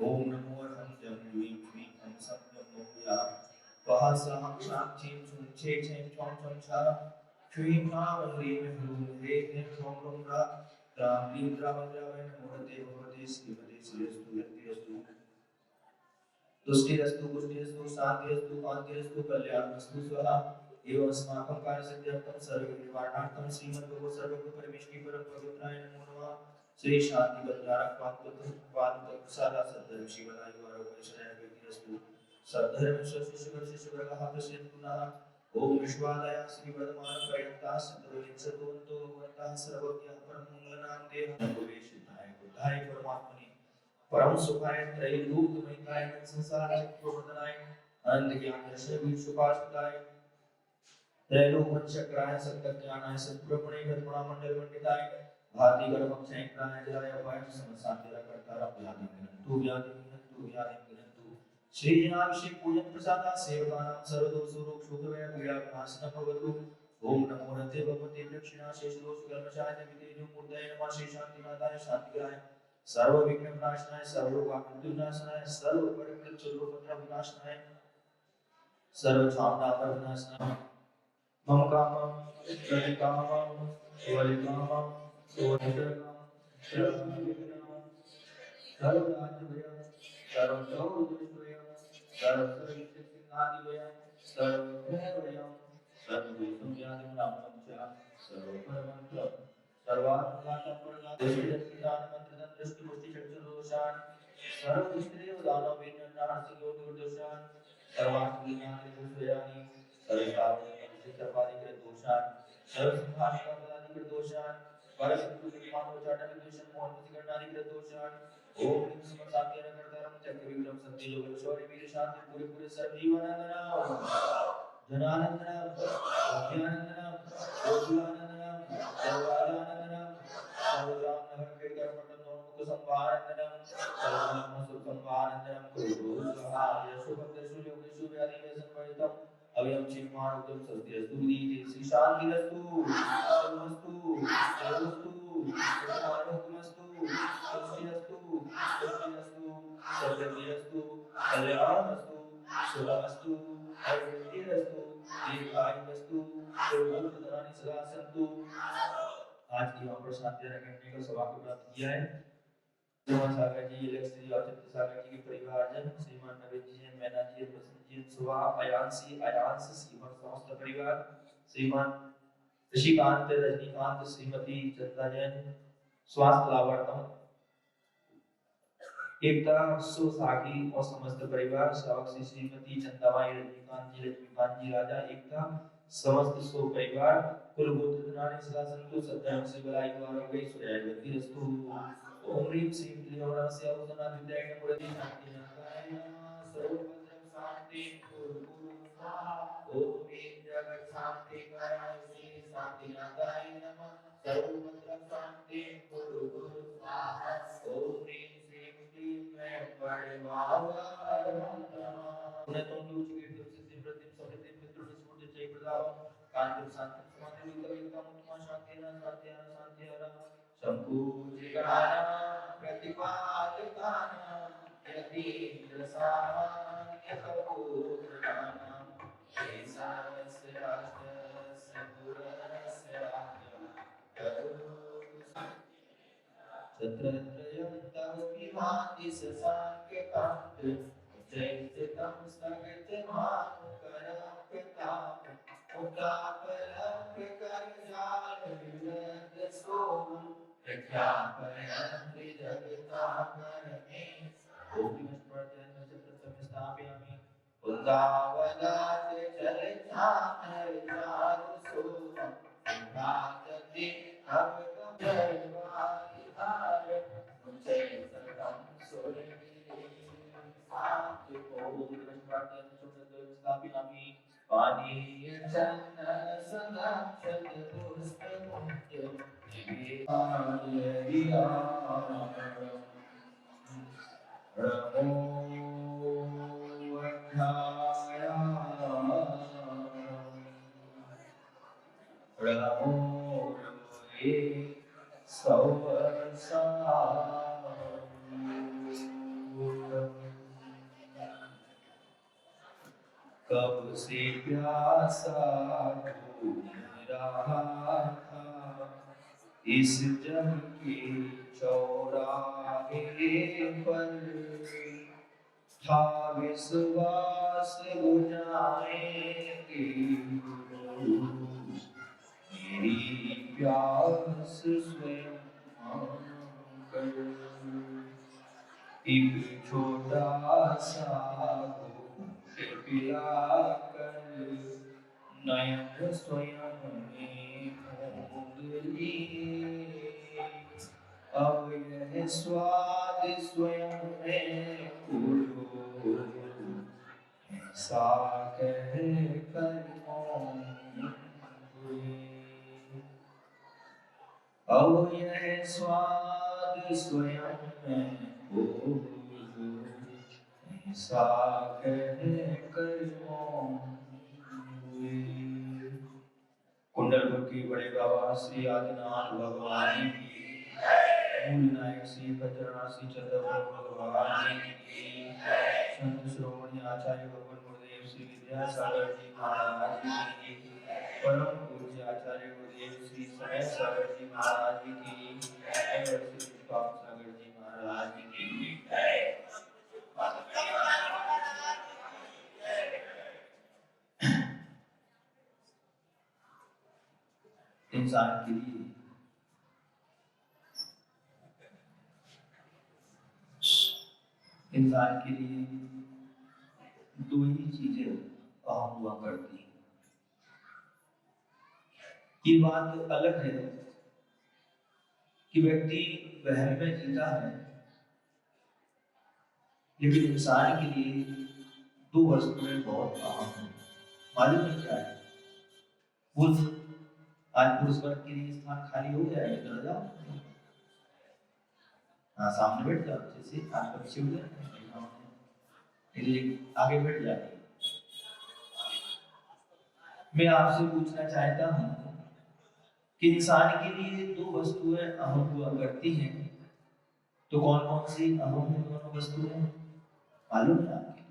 ओम नमो हम जम ह्रीं क्लीं हम सम जम मोया वह सहम शाम चीं छुं छे छें चौं चौं छा क्लीं क्लां ह्रीं ह्रूं ह्रीं क्लीं क्लौं क्लौं रा राम क्लीं द्रावद्रावय नमो भगवते श्रीमते श्रीरस्तु यतिरस्तु तुष्टिरस्तु पुष्टिरस्तु शान्तिरस्तु कान्तिरस्तु कल्याणमस्तु स्वाहा एवं अस्माकं कार्यसिद्ध्यर्थं सर्वविघ्ननिवारणार्थं श्रीमद्भगवत् सर्वगुणपरमेष्टि परमपवित्राय नमो नमः श्री शांतिबंधारक पादुकसारा सद्धर्म शिवदायुवारोपैश्वर्याय व्यक्तिरस्तु सद्धर्म शिष्यवर्गः पश्यन्तु नः ओम विश्वालय श्रीवर्धमान पर्यन्ताः सततोनित्सतोऽन्तो भगवन्तः सर्वज्ञः परममङ्गलनाम देवः भवेशिताय बुद्धाय परमात्मने परम सुखाय त्रैलोक्यमयिकाय संसार चक्रवर्तनाय अनंत ज्ञान दर्शन वीर सुभाषिताय त्रैलोक्यचक्राय सत्तज्ञानाय सद्ब्रह्मणे करुणामंडल मंडिताय भारती गर्भक्षयंकराय जलाय अपाय समसान्तिरा कर्तारं व्याधिघ्नन्तु व्याधिघ्नन्तु श्रीजनाभिषेक पूजन प्रसादा सेवकानां सर्वदोषोरोग शोकवय पीडाविनाशनं भवतु ओम नमो रते भगवते दक्षिणा शेष दोष कर्मशाय वितेजो मूर्तये नमः श्री शांतिनाथाय शांतिग्रहाय सर्व विघ्न विनाशनाय सर्व वाक्य विनाशनाय सर्व परिकृत सर्व विनाशनाय सर्व छामनापर विनाशनाय मम कामं प्रतिकामं वलिकामं सोनितरं सर्वविघ्नं सर्वराज्यभयं सर्वसौदुष्टभयं सर्वसर्वसिद्धिसिद्धादिभयं सर्वविघ्नभयं सर्वदुःखव्याधिनामं च सर्वपरमं सर्वात्मकात्मपरगादृष्टिदानमन्त्रदं दृष्टिमुष्टिचक्षुर्दोषान् सर्वदुष्टदेव दानवेन्द्रनारसिंहोदुर्दोषान् सर्वात्मज्ञानदोषयानि सर्वकामचित्रपादिकृतदोषान् सर्वसंहारकापदादिकृतदोषान् परशत्रुविमानोच्चाटनविद्वेषं मोहनवशीकरणादिकृतदोषान् ओम ह्रीं समसाध्यनकर्तारं चक्रविक्रम सत्ययोगेश्वरी पूरे पूरे सर्वजीवनानंदनाम जनानंदनाम अज्ञानंदनाम योगिनानंदनाम सर्वानंदनाम सर्वग्राम नगर कीर्तन मंडल नोमुख संभानंदनाम सर्वनाम सुख संभानंदनाम कुरु स्वाहा यशोभद्रेषु योगेषु व्याधि व्यसनवर्जितम् अव्ययं चिन्मारुतं सत्यस्तु नीति श्री शांतिरस्तु सर्वस्तु सर्वस्तु आरोग्यमस्तु तुष्टिरस्तु पुष्टिरस्तु सत्यमेस्तु कल्याणमस्तु शुभमस्तु ऐश्वर्यमस्तु दीर्घायुरस्तु सर्वभूतधनानि सदा सन्तु। आज की यहाँ पर शांति रखने का सौभाग्य प्राप्त किया है। श्रीमान सागर जी, लक्ष्य जी, अचित सागर जी के परिवारजन, श्रीमान नवीन जी, मैना जी, प्रसन्न जी, सुहा, अयांशी, अयांश, श्रीमान समस्त परिवार, श्रीमान ऋषिकांत, रजनीकांत, श्रीमती चंदा जैन, स्वास्थ्य लाभार्थम, एकता सुसागी और समस्त परिवार, श्रावक श्रीमती चंदाबाई, रजनीकांत जी राजा, एकता समस्त सो परिवार, कुलगोत्र धनानि सदा संतु सद्धर्म से बलाई आरोग्य ऐश्वर्य वृद्धि रस्तु। ओम ह्रीं श्रीं क्लीं नमः उदना विद्याय नमः शांति नारायण नमः सर्वभद्रं शांति कुरु स्वाहा। ओम ह्रीं जगत शांति कराय श्री शांतिनाथाय नमः सर्वभद्रं शांति कुरु स्वाहा। ओम ह्रीं श्रीं क्लीं मैं परिवाराय नमः उन्नतं दूषितं सिद्धिं वृद्धिं समृद्धिं पितृस्मृति जय प्रदावं कांतिं शांतिं समाधिं विकलितं उत्तम शांतिः शांतिः शंकुचिकानां प्रतिपादकानां यतीन्द्रसामान्यकपूरणानां केशवस्य राष्ट्रस्य पुरस्य राज्ञः छत्रत्रयं तव विभाति शशाङ्ककान्त चैत्यतं स्थगितमाकरप्रताप उद्दापलभ्यकरजालविवृद्धसोमं प्रख्यापयन् त्रिजगताकरणे स्थापयामि उद्दावलात् चलितानरचारुसोमं उद्दातति अवगं जयवादिहार मुचैतकं स्थापयामि कब से प्यासा घूम रहा था इस जग के चौराहे पर, था विश्वास बुझाएंगे मेरी प्यास स्वयं कर। एक छोटा सा घूंट पिलाकर नयन स्वयं में मूंद लिए, अब यह स्वाद स्वयं में घोलो, ऐसा कह कर मौन हुए। अब यह स्वाद स्वयं में घोलो, ऐसा कह कर मौन हुए। कुंडलपुर के बड़े बाबा श्री आदिनाथ भगवान की, मूल नायक श्री बद्रनाथ श्री चंद्रपुर भगवान की, संत श्रोमणी आचार्य भगवान गुरुदेव श्री विद्यासागर जी महाराज की, परम पूज्य आचार्य गुरुदेव श्री समय सागर जी महाराज की, श्री पुष्पाक सागर जी महाराज की। इंसान के लिए दो ही चीजें अहम हुआ करती हैं। ये बात अलग है कि व्यक्ति वहम में जीता है, लेकिन इंसान के लिए दो वस्तुएं बहुत अहम हैं। मालूम है क्या है? पुरुष, आज पुरुष वर्ग के लिए स्थान खाली हो गया है, इधर जाओ, हाँ सामने बैठ जाओ, जैसे आज बच्चे हो गए आगे बैठ जाते। मैं आपसे पूछना चाहता हूँ कि इंसान के लिए दो वस्तुएं अहम हुआ करती हैं, तो कौन कौन सी अहम है दोनों वस्तुएं? मालूम है आपके?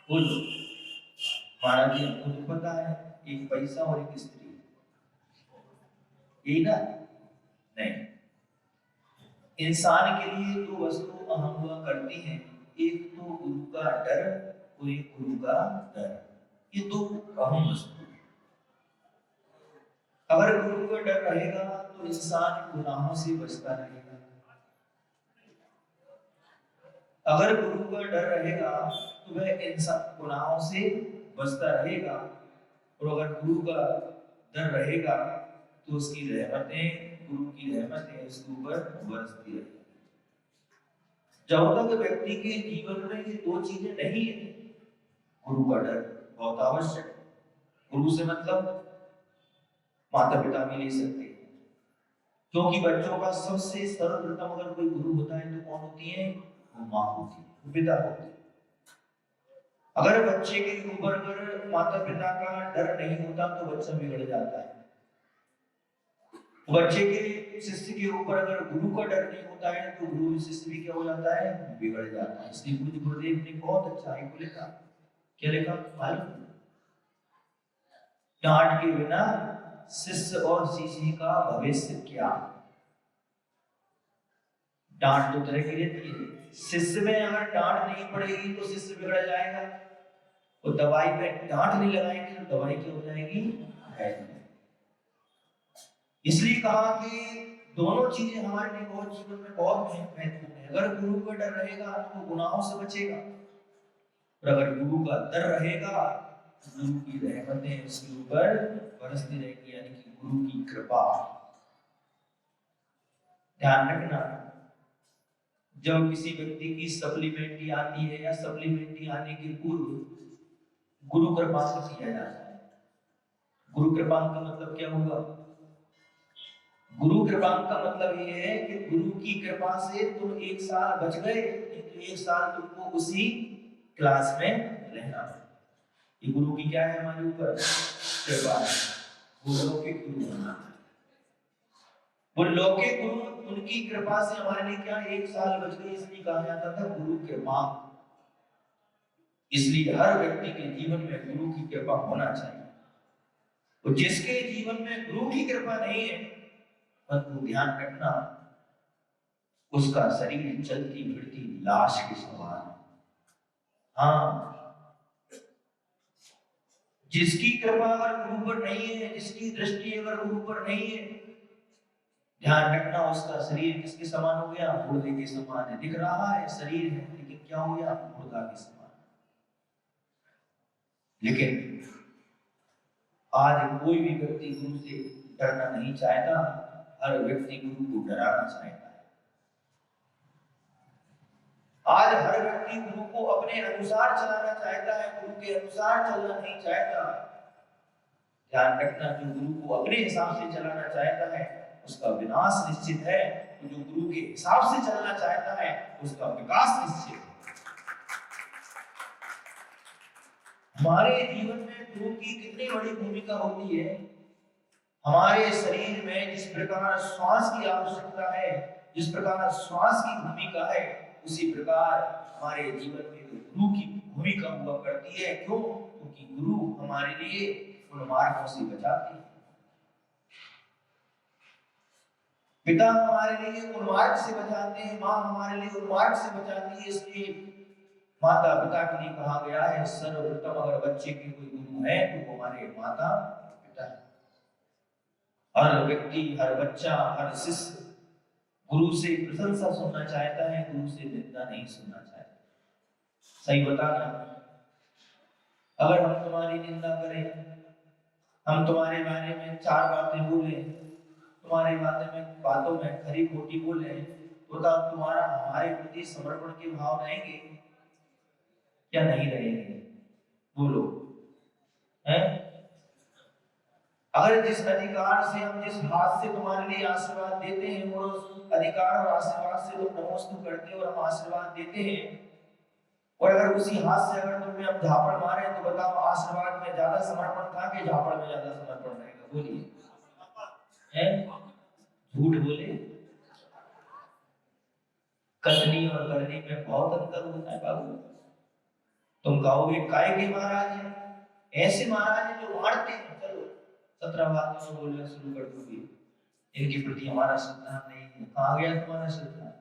बोलो। महाराज जी आपको तो पता है, एक पैसा और एक स्त्री, यही ना? नहीं, इंसान के लिए दो वस्तु अहम हुआ करती हैं, एक तो गुरु का डर और एक गुरु का डर। ये दो अहम वस्तु। अगर गुरु का डर रहेगा तो इंसान गुनाहों से बचता रहेगा। अगर गुरु का डर रहेगा तो वह इंसान गुनाहों से बचता रहेगा, और अगर गुरु का डर रहेगा तो उसकी रहमतें, गुरु की रहमतें उसके ऊपर बरसती रहेगी। जब तक व्यक्ति के जीवन में ये दो चीजें नहीं है, गुरु का डर बहुत आवश्यक है। गुरु से मतलब माता पिता भी ले सकते हैं, क्योंकि बच्चों का सबसे सर्वप्रथम अगर कोई गुरु होता है तो कौन होती है? वो माँ होती है, वो पिता होती है। अगर बच्चे के ऊपर अगर माता पिता का डर नहीं होता तो बच्चा बिगड़ जाता है। बच्चे के शिष्य के ऊपर अगर गुरु का डर नहीं होता है तो गुरु शिष्य भी क्या हो जाता है? बिगड़ जाता है। इसलिए पूज्य गुरुदेव ने बहुत अच्छा एक लिखा, क्या लिखा मालूम? डांट के बिना शिष्य और शिष्य का भविष्य क्या? डांट दो तरह की रहती है। शिष्य में अगर डांट नहीं पड़ेगी तो शिष्य बिगड़ जाएगा, और दवाई में डांट नहीं लगाएंगे तो दवाई क्या हो जाएगी? इसलिए कहा कि दोनों चीजें हमारे लिए बहुत जीवन में बहुत महत्वपूर्ण है। अगर गुरु का डर रहेगा तो वो गुनाहों से बचेगा, और अगर गुरु का डर रहेगा गुरु की रहमतें उसके ऊपर बरसती रहेगी, यानी कि गुरु की कृपा। ध्यान रखना, जब किसी व्यक्ति की सप्लीमेंट्री आती है या सप्लीमेंट्री आने के पूर्व गुरु कृपांक किया जाता है। गुरु कृपांक का मतलब क्या होगा? गुरु कृपांक का मतलब ये है कि गुरु की कृपा से तुम एक साल बच गए, तो एक साल तुमको उसी क्लास में रहना। ये गुरु की क्या है हमारे ऊपर? कृपा है। वो लौकिक गुरु होना, वो लौकिक गुरु, उनकी कृपा से हमारे लिए क्या एक साल बच गए, इसलिए कहा जाता था गुरु कृपांक। इसलिए हर व्यक्ति के जीवन में गुरु की कृपा होना चाहिए। तो जिसके जीवन में गुरु की कृपा नहीं है, परंतु ध्यान रखना, उसका शरीर चलती फिरती लाश के समान है। हाँ, जिसकी कृपा अगर गुरु पर नहीं है, जिसकी दृष्टि अगर गुरु पर नहीं है, ध्यान रखना उसका शरीर किसके समान हो गया? मुर्दे के समान है। दिख रहा है शरीर है, लेकिन क्या हो गया? मुर्दा के समान। लेकिन आज कोई भी व्यक्ति गुरु से डरना नहीं चाहता, हर व्यक्ति गुरु को डराना चाहता है। आज हर व्यक्ति गुरु को अपने अनुसार चलाना चाहता है, गुरु के अनुसार चलना नहीं चाहता। ध्यान रखना, जो गुरु को अपने हिसाब से चलाना चाहता है उसका विनाश निश्चित है, तो जो गुरु के हिसाब से चलना चाहता है उसका विकास निश्चित है। हमारे जीवन में गुरु की कितनी बड़ी भूमिका होती है। हमारे शरीर में जिस प्रकार श्वास की आवश्यकता है, जिस प्रकार श्वास की भूमिका है, उसी प्रकार हमारे जीवन में गुरु की भूमिका हुआ करती है। क्यों? क्योंकि गुरु हमारे लिए उन मार्गों से बचाते हैं। पिता हमारे लिए उन मार्ग से बचाते हैं, माँ हमारे लिए उन मार्ग से बचाती है। इसलिए माता पिता के लिए कहा गया है, सर्वप्रथम अगर बच्चे के कोई गुरु है तो वो हमारे माता पिता है। हर व्यक्ति, हर बच्चा, हर शिष्य गुरु से प्रशंसा सुनना चाहता है, गुरु से निंदा नहीं सुनना चाहता। सही बताना, अगर हम तुम्हारी निंदा करें, हम तुम्हारे बारे में चार बातें बोले, तुम्हारे बातों में खरी खोटी बोले, तो तब तुम्हारा हमारे प्रति समर्पण के भाव रहेंगे क्या? नहीं रहेंगे। बोलो, हैं? अगर जिस अधिकार से हम, जिस हाथ से तुम्हारे लिए आशीर्वाद देते हैं, वो अधिकार और आशीर्वाद से तुम नमोस्तु करते हो और हम आशीर्वाद देते हैं, और अगर उसी हाथ से अगर तुमने हम झापड़ मारे, तो बताओ आशीर्वाद में ज्यादा समर्पण था कि झापड़ में ज्यादा समर्पण रहेगा? बोलिए, हैं? झूठ बोले, कथनी और करनी में बहुत अंतर होता है बाबू। तुम कहोगे काय के महाराज हैं? ऐसे महाराज हैं जो मारते हैं। चलो 17 बात में बोलना शुरू कर दूंगी, इनके प्रति हमारा श्रद्धा नहीं है। कहाँ गया तुम्हारा श्रद्धा?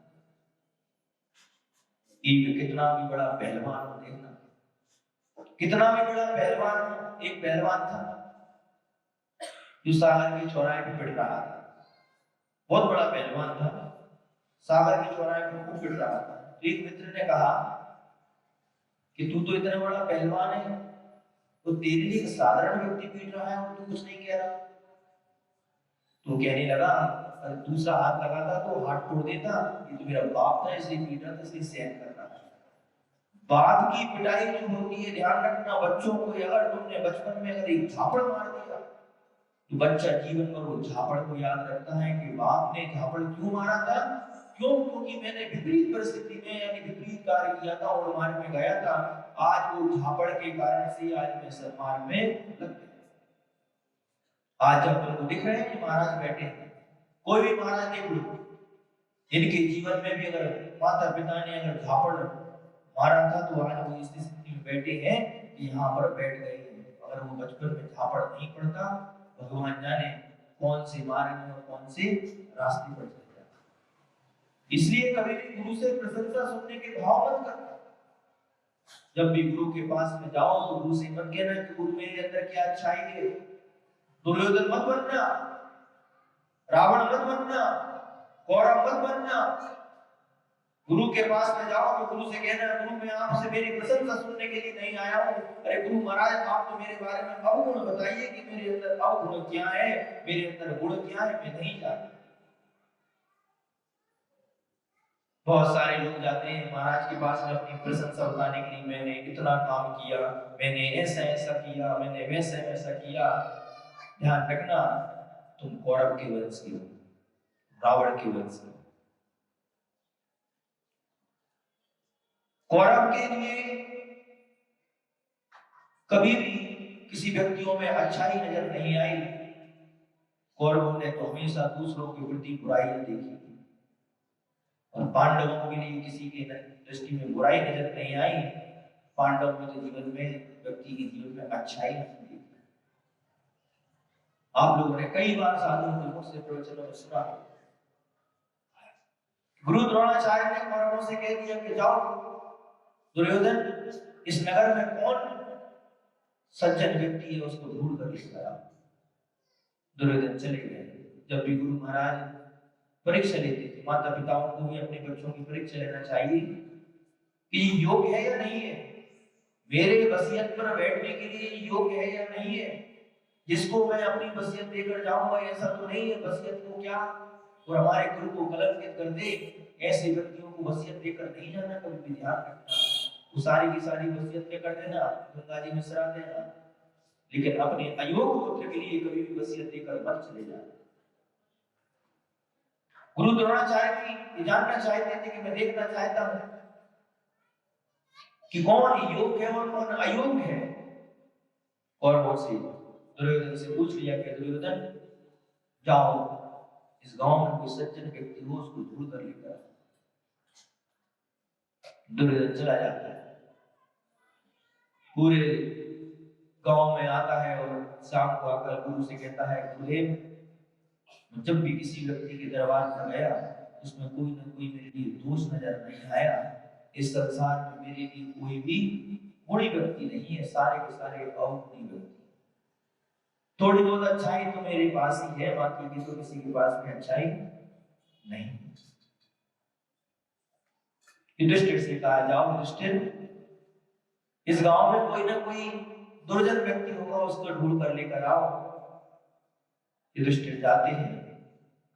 एक कितना भी बड़ा पहलवान हो, देखना कितना भी बड़ा पहलवान हो, एक पहलवान था जो सागर के चौराहे पे पिट रहा था। बहुत बड़ा पहलवान था, सागर के चौराहे पे खूब पिट रहा था। तो एक मित्र ने कहा कि तू तो इतना बड़ा पहलवान है, तो तेरे लिए एक साधारण व्यक्ति पीट रहा है और तू कुछ नहीं कह रहा। तो कहने लगा, दूसरा हाथ लगाता तो हाथ तोड़ देता, ये तो मेरा बाप था इसलिए पीटा था, इसलिए सहन कर रहा है। बाप की पिटाई जो होती है, ध्यान रखना, बच्चों को अगर तुमने बचपन में अगर एक झापड़ मार दिया तो बच्चा जीवन भर वो झापड़ को याद रखता है कि बाप ने झापड़ क्यों मारा था। क्यों? क्योंकि मैंने विपरीत परिस्थिति में, यानी विपरीत कार्य किया था और मार्ग में गया था। आज वो झापड़ के कारण से आज मैं सन्मार्ग में लग गया। आज जब तुमको दिख रहे हैं महाराज बैठे हैं, कोई भी महाराज देख लो, इनके जीवन में भी अगर माता पिता ने अगर झापड़ मारा था तो आज वो इस स्थिति में बैठे हैं कि यहाँ पर बैठ गए हैं। अगर वो बचपन में झापड़ नहीं पड़ता, भगवान जाने कौन से मार्ग में और कौन से रास्ते पर चल जाता। इसलिए कभी भी गुरु से प्रशंसा सुनने के भाव मत करना। जब भी गुरु के पास में जाओ तो गुरु से मत कहना कि गुरु मेरे अंदर क्या अच्छाई है। दुर्योधन मत बनना, रावण मत बनना, कौरव मत बनना। गुरु के पास में जाओ तो गुरु से कहना, गुरु मैं आपसे मेरी प्रशंसा सुनने के लिए नहीं आया हूँ। अरे गुरु महाराज, आप तो मेरे बारे में अवगुण बताइए कि मेरे अंदर अवगुण क्या है, मेरे अंदर गुण क्या है, मैं नहीं जानता। बहुत सारे लोग जाते हैं महाराज के पास में अपनी प्रशंसा बताने के लिए, मैंने इतना काम किया, मैंने ऐसा ऐसा किया, मैंने वैसा वैसा किया। ध्यान रखना, तुम कौरव के वंश के हो, रावण के वंश के हो। कौरव के लिए कभी भी किसी व्यक्तियों में अच्छाई नजर नहीं आई। कौरवों ने तो हमेशा दूसरों के प्रति बुराइयां देखी, और पांडवों के लिए किसी की दृष्टि में बुराई नजर नहीं आई। पांडव के जीवन में, व्यक्ति के जीवन में अच्छाई नहीं देखी। आप लोगों ने कई बार साधुओं के मुख से प्रवचनों में सुना है, गुरु द्रोणाचार्य ने कौरवों से कह दिया कि जाओ दुर्योधन, इस नगर में कौन सज्जन व्यक्ति है उसको ढूंढ कर लेकर आओ। दुर्योधन चले गए। जब भी गुरु महाराज परीक्षा लेते थे, माता पिताओं को भी अपने बच्चों की परीक्षा लेना चाहिए कि योग्य है या नहीं है, मेरे वसीयत पर बैठने के लिए योग्य है या नहीं है, जिसको मैं अपनी वसीयत देकर जाऊंगा ऐसा तो नहीं है वसीयत को क्या और हमारे गुरु को कलंकित कर दे। ऐसे व्यक्तियों को वसीयत देकर नहीं जाना, कभी भी ध्यान रखना। वो सारी की सारी वसीयत क्या कर देना, गंगा जी में सरा देना, लेकिन अपने अयोग्य पुत्र के लिए कभी भी वसीयत देकर मत चले जाना। गुरु द्रोणाचार्य भी जानना चाहते थे कि मैं देखना चाहता हूं कि कौन योग्य है और कौन अयोग्य है। और वो से दुर्योधन से पूछ लिया कि दुर्योधन जाओ, इस गांव में कोई सज्जन व्यक्ति हो उसको ढूंढ कर लेकर। दुर्योधन चला जाता है, पूरे गांव में आता है और शाम को आकर गुरु से कहता है, गुरुदेव जब भी किसी व्यक्ति के दरबार पर गया उसमें कोई ना कोई मेरे लिए दोष नजर नहीं आया। इस संसार में मेरे लिए कोई भी बुरी व्यक्ति नहीं है, सारे के सारे अवगुणी व्यक्ति। थोड़ी बहुत अच्छाई तो मेरे पास ही है, बाकी की तो किसी के पास में अच्छाई नहीं। युधिष्ठिर से कहा, जाओ युधिष्ठिर, इस गांव में कोई ना कोई दुर्जन व्यक्ति होगा उसको ढूंढ कर लेकर आओ। युधिष्ठिर जाते हैं,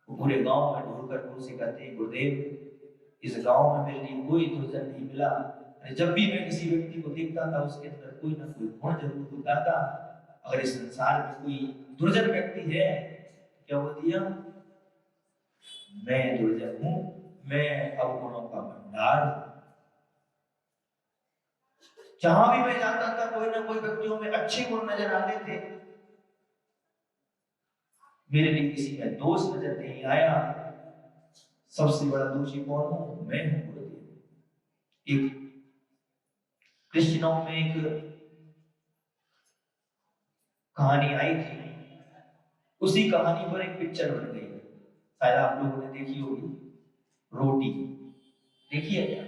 वो पूरे गांव में ढूंढ कर गुरु से कहते हैं, गुरुदेव इस गांव में मेरे लिए कोई दुर्जन नहीं मिला। जब भी मैं किसी व्यक्ति को देखता था उसके अंदर कोई ना कोई गुण जरूर होता था। अगर इस संसार में कोई दुर्जन व्यक्ति है, क्या वो दिया, मैं दुर्जन हूं, मैं अवगुणों का भंडार हूं। जहां भी मैं जाता था कोई ना कोई व्यक्तियों में अच्छे गुण नजर आते थे, मेरे लिए किसी में दोष नजर नहीं आया। सबसे बड़ा दोषी कौन हूं, मैं हूं गुरुदेव। एक कृष्णों में एक कहानी आई थी, उसी कहानी पर एक पिक्चर बन गई, शायद आप लोगों ने देखी होगी। रोटी देखी है क्या,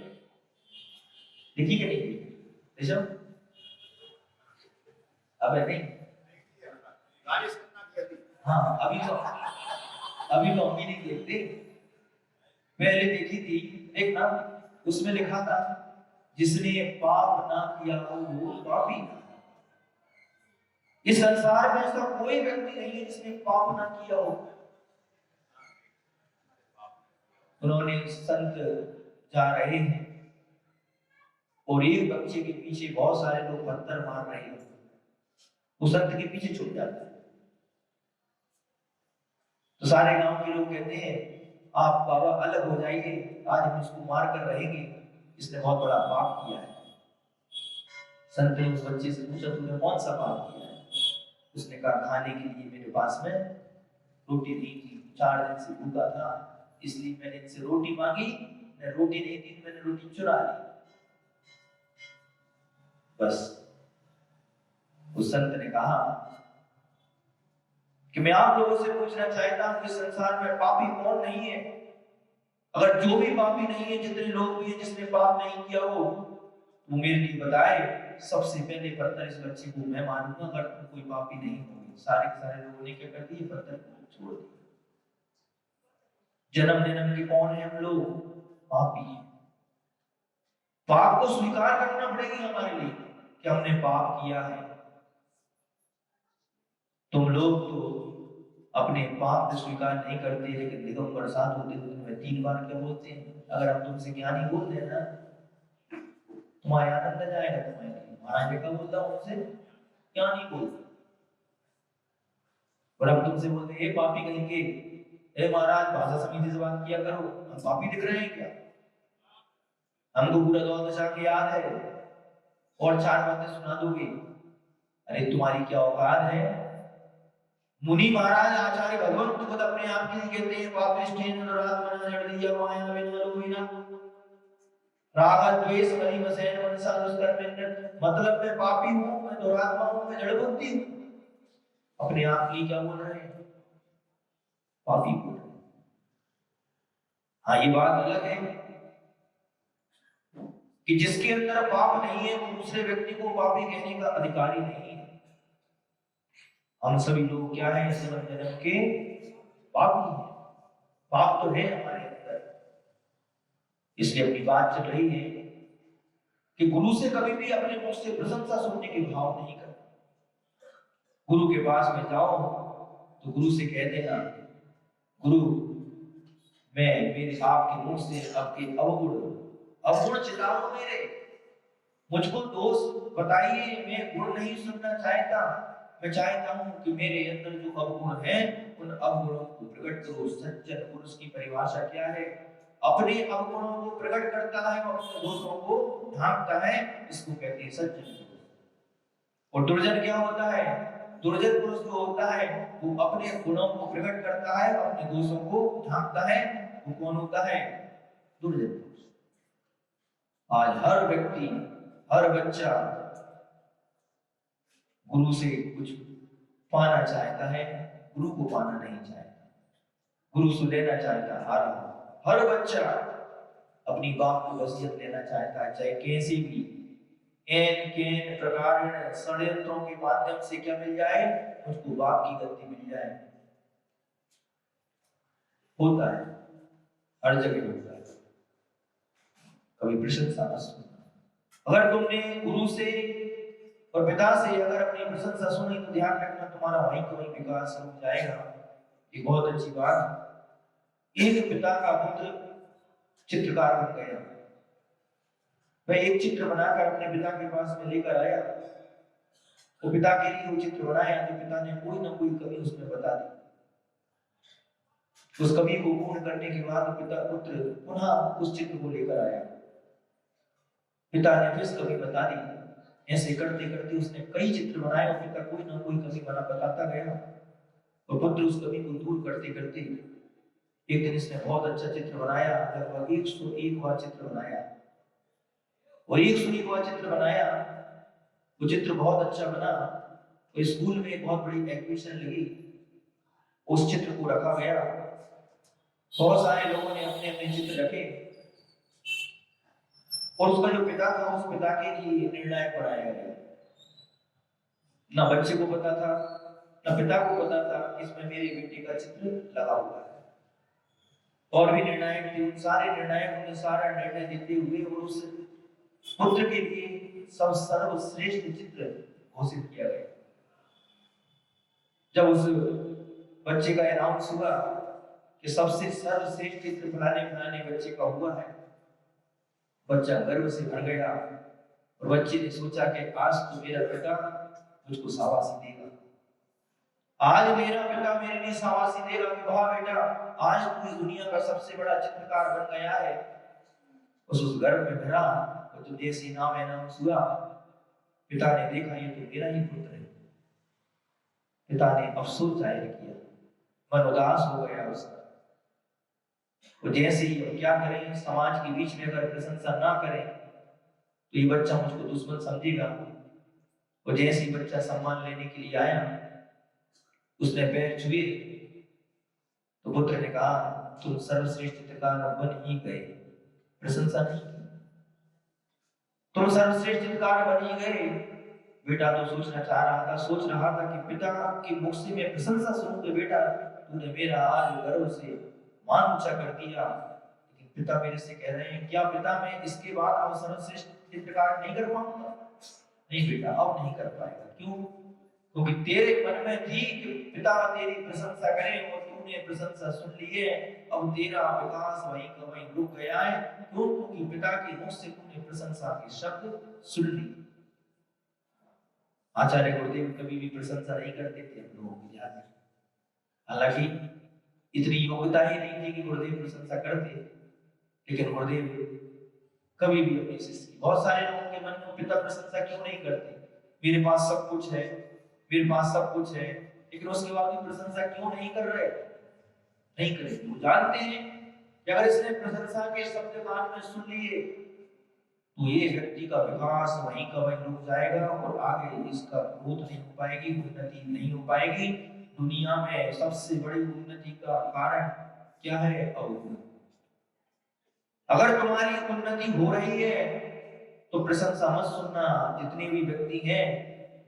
देखी क्या नहीं देखी ऋषभ? अब नहीं, हाँ अभी तो हम भी नहीं देखते, पहले देखी थी। देखना, उसमें लिखा था जिसने पाप ना किया हो वो पापी ना। इस संसार में ऐसा कोई व्यक्ति नहीं है जिसने पाप ना किया हो। उन्होंने संत जा रहे हैं और एक बच्चे के पीछे बहुत सारे लोग पत्थर मार रहे हैं, वो संत के पीछे छुप जाता है। तो सारे गांव के लोग कहते हैं, आप बाबा अलग हो जाइए, आज हम इसको मार कर रहेंगे, इसने बहुत बड़ा पाप किया है। संत ने उस बच्चे से पूछा, तूने कौन सा पाप किया है? उसने कहा, खाने के लिए मेरे पास में रोटी नहीं थी, 4 दिन से भूखा था, इसलिए मैंने इनसे रोटी मांगी, मैं रोटी नहीं दी, मैंने रोटी चुरा ली। बस उस संत ने कहा कि मैं आप लोगों से पूछना चाहता हूं कि संसार में पापी कौन नहीं है? अगर जो भी पापी नहीं है, जितने लोग भी हैं जिसने पाप नहीं किया हो, वो मेरे लिए बताए। सबसे पहले पत्थर इस बच्चे को मैं मारूंगा अगर तुम कोई पापी नहीं होगी। सारे लोगों ने क्या कर दिए, पत्थर को छोड़ दिया। जन्म जन्म के कौन है हम लोग? पापी है। पाप को स्वीकार करना पड़ेगी हमारे लिए कि हमने पाप किया है। तुम लोग तो अपने पाप को स्वीकार नहीं करते, लेकिन दिगंबर साथ होते हुए तुम्हें 3 बार क्या बोलते हैं? अगर हम तुमसे ज्ञानी बोल देना तुम्हारे आनंद आ जाएगा। तुम्हारे महाराज क्या बोलता हूं उनसे, ज्ञानी बोलता। और हम तुमसे बोलते हैं, पापी कहेंगे, ए महाराज भाषा समिति से बात किया करो, हम पापी दिख रहे हैं क्या? हमको पूरा 2 दशक याद है और 4 बातें सुना दोगे? अरे तुम्हारी क्या औकात है? मुनि महाराज आचार्य भगवंत खुद अपने आप के लिए कहते हैं, पापिष्ठेन दुरात्मना जड़ दिया माया विना लोभिना। राग द्वेष मलि मसैन मनसा दुष्कर्म, मतलब मैं पापी हूं, मैं दुरात्मा हूं, मैं जड़ बुद्धि हूं। अपने आप लिए क्या बोल रहे हैं? पापी बोल रहे हैं। हाँ, ये बात अलग है कि जिसके अंदर पाप नहीं है वो दूसरे व्यक्ति को पापी कहने का अधिकारी नहीं है। हम सभी लोग क्या है, इस जन्म के पापी हैं। पाप तो है हमारे अंदर। इसलिए अपनी बात चल रही है कि गुरु से कभी भी अपने मुख से प्रशंसा सुनने के भाव नहीं करना। गुरु के पास में जाओ तो गुरु से कह देना, गुरु मैं मेरे आपके मुख से आपके अवगुण चिताओ मेरे, मुझको दोष बताइए, मैं गुण नहीं सुनना चाहता। मैं चाहता हूं कि मेरे अंदर जो अवगुण हैं उन अवगुणों को प्रकट करो। सज्जन पुरुष की परिभाषा क्या है? अपने अवगुणों को प्रकट करता है और अपने दोषों को ढांकता है, इसको कहते हैं सज्जन पुरुष। और दुर्जन क्या होता है? दुर्जन पुरुष जो होता है वो अपने गुणों को प्रकट करता है, अपने दोषों को ढांकता है। वो कौन होता है? दुर्जन पुरुष। आज हर व्यक्ति, हर बच्चा गुरु से कुछ पाना चाहता है, गुरु को पाना नहीं चाहता। गुरु से लेना चाहता है। हर बच्चा अपनी बाप की वसीयत लेना चाहता है, चाहे कैसे भी केन प्रकार षड्यंत्रों के माध्यम से क्या मिल जाए, मुझको बाप की गद्दी मिल जाए। होता है, हर जगह होता है। कभी प्रशंसा न सुनना। अगर तुमने गुरु से और पिता से अगर अपनी प्रशंसा सुनी तो ध्यान रखना तुम्हारा वहीं का वहीं विकास हो जाएगा। ये बहुत अच्छी बात। एक पिता का पुत्र चित्रकार बन गया। वह एक चित्र बनाकर अपने पिता के पास में लेकर आया। वो पिता के लिए वो चित्र बनाया तो पिता ने कोई ना कोई कमी उसमें बता दी। उस कमी को पूर्ण करने के बाद पिता पुत्र पुनः उस चित्र को लेकर आया। पिता ने फिर कमी बता दी। ऐसे करते करते उसने कई चित्र बनाए और पिता कोई ना कोई कमी बताता गया और पुत्र उस कमी को दूर करते करते एक दिन इसने बहुत अच्छा चित्र बनाया। लगभग 101 बार चित्र बनाया और 101 बार चित्र बनाया। वो चित्र बहुत अच्छा बना। तो स्कूल में एक बहुत बड़ी एग्जीबिशन लगी, उस चित्र को रखा गया। बहुत सारे लोगों ने अपने अपने चित्र रखे और उसका जो पिता था उस पिता के लिए निर्णायक बनाया गया। ना बच्चे को पता था ना पिता को पता था कि इसमें मेरे बेटे का चित्र लगा हुआ है। और भी निर्णायक थे, उन सारे निर्णायकों ने सारा निर्णय देते हुए और उस पुत्र के लिए सब सर्वश्रेष्ठ चित्र घोषित किया गया। जब उस बच्चे का अनाउंस हुआ कि सबसे सर्वश्रेष्ठ चित्र फलाने फलाने बच्चे का हुआ है, बच्चा गर्व से भर गया और बच्चे ने सोचा कि आज तो मेरा पिता मुझको शाबाशी देगा। आज मेरा पिता मेरे लिए शाबाशी देगा कि वाह बेटा, आज तू इस दुनिया का सबसे बड़ा चित्रकार बन गया है। उस गर्व में भरा और जो देसी नाम अनाउंस हुआ, पिता ने देखा ये तो मेरा ही पुत्र है। पिता ने अफसोस जाहिर किया, मन उदास हो गया उसका। तो जैसे ही अब क्या करें, समाज के बीच में अगर प्रशंसा ना करें तो ये बच्चा मुझको दुश्मन समझेगा। और जैसे ही बच्चा सम्मान लेने के लिए आया, उसने पैर छुए तो पुत्र ने कहा तुम सर्वश्रेष्ठ चित्रकार बन ही गए, प्रशंसा नहीं की। तुम सर्वश्रेष्ठ चित्रकार बन ही गए। बेटा तो सोच रहा था कि पिता के मुख से मैं प्रशंसा सुनूं तो बेटा तूने मेरा आज गर्व से मान ऊंचा कर दिया। लेकिन पिता मेरे से कह रहे हैं क्या पिता मैं इसके बाद अब सर्वश्रेष्ठ चित्रकार नहीं कर पाऊंगा? नहीं बेटा, अब नहीं कर पाएगा। क्यों? क्योंकि तेरे मन में थी कि पिता तेरी प्रशंसा करें और तूने प्रशंसा सुन ली है। अब तेरा विकास वहीं का वहीं रुक गया है। क्यों? क्योंकि पिता के मुख से तूने प्रशंसा के शब्द सुन लिए। आचार्य गुरुदेव कभी भी प्रशंसा नहीं करते थे हम लोगों की ध्यान में। हालांकि इतनी योग्यता ही नहीं थी कि गुरुदेव प्रशंसा करते, लेकिन गुरुदेव कभी भी अपने शिष्य, बहुत सारे लोगों के मन में पिता प्रशंसा क्यों नहीं करते? मेरे पास सब कुछ है, मेरे पास सब कुछ है, लेकिन उसके बाद भी प्रशंसा क्यों नहीं कर रहे? नहीं करेंगे। वो जानते हैं कि अगर इसने प्रशंसा के शब्द कान में सुन लिए तो ये व्यक्ति का विकास वहीं का वहीं रुक जाएगा और आगे इसका ग्रोथ नहीं हो पाएगी, उन्नति नहीं हो पाएगी। दुनिया में सबसे बड़ी उन्नति का कारण क्या है? अवुन्नति। अगर तुम्हारी उन्नति हो रही है तो प्रशंसा मत सुनना। जितने भी व्यक्ति हैं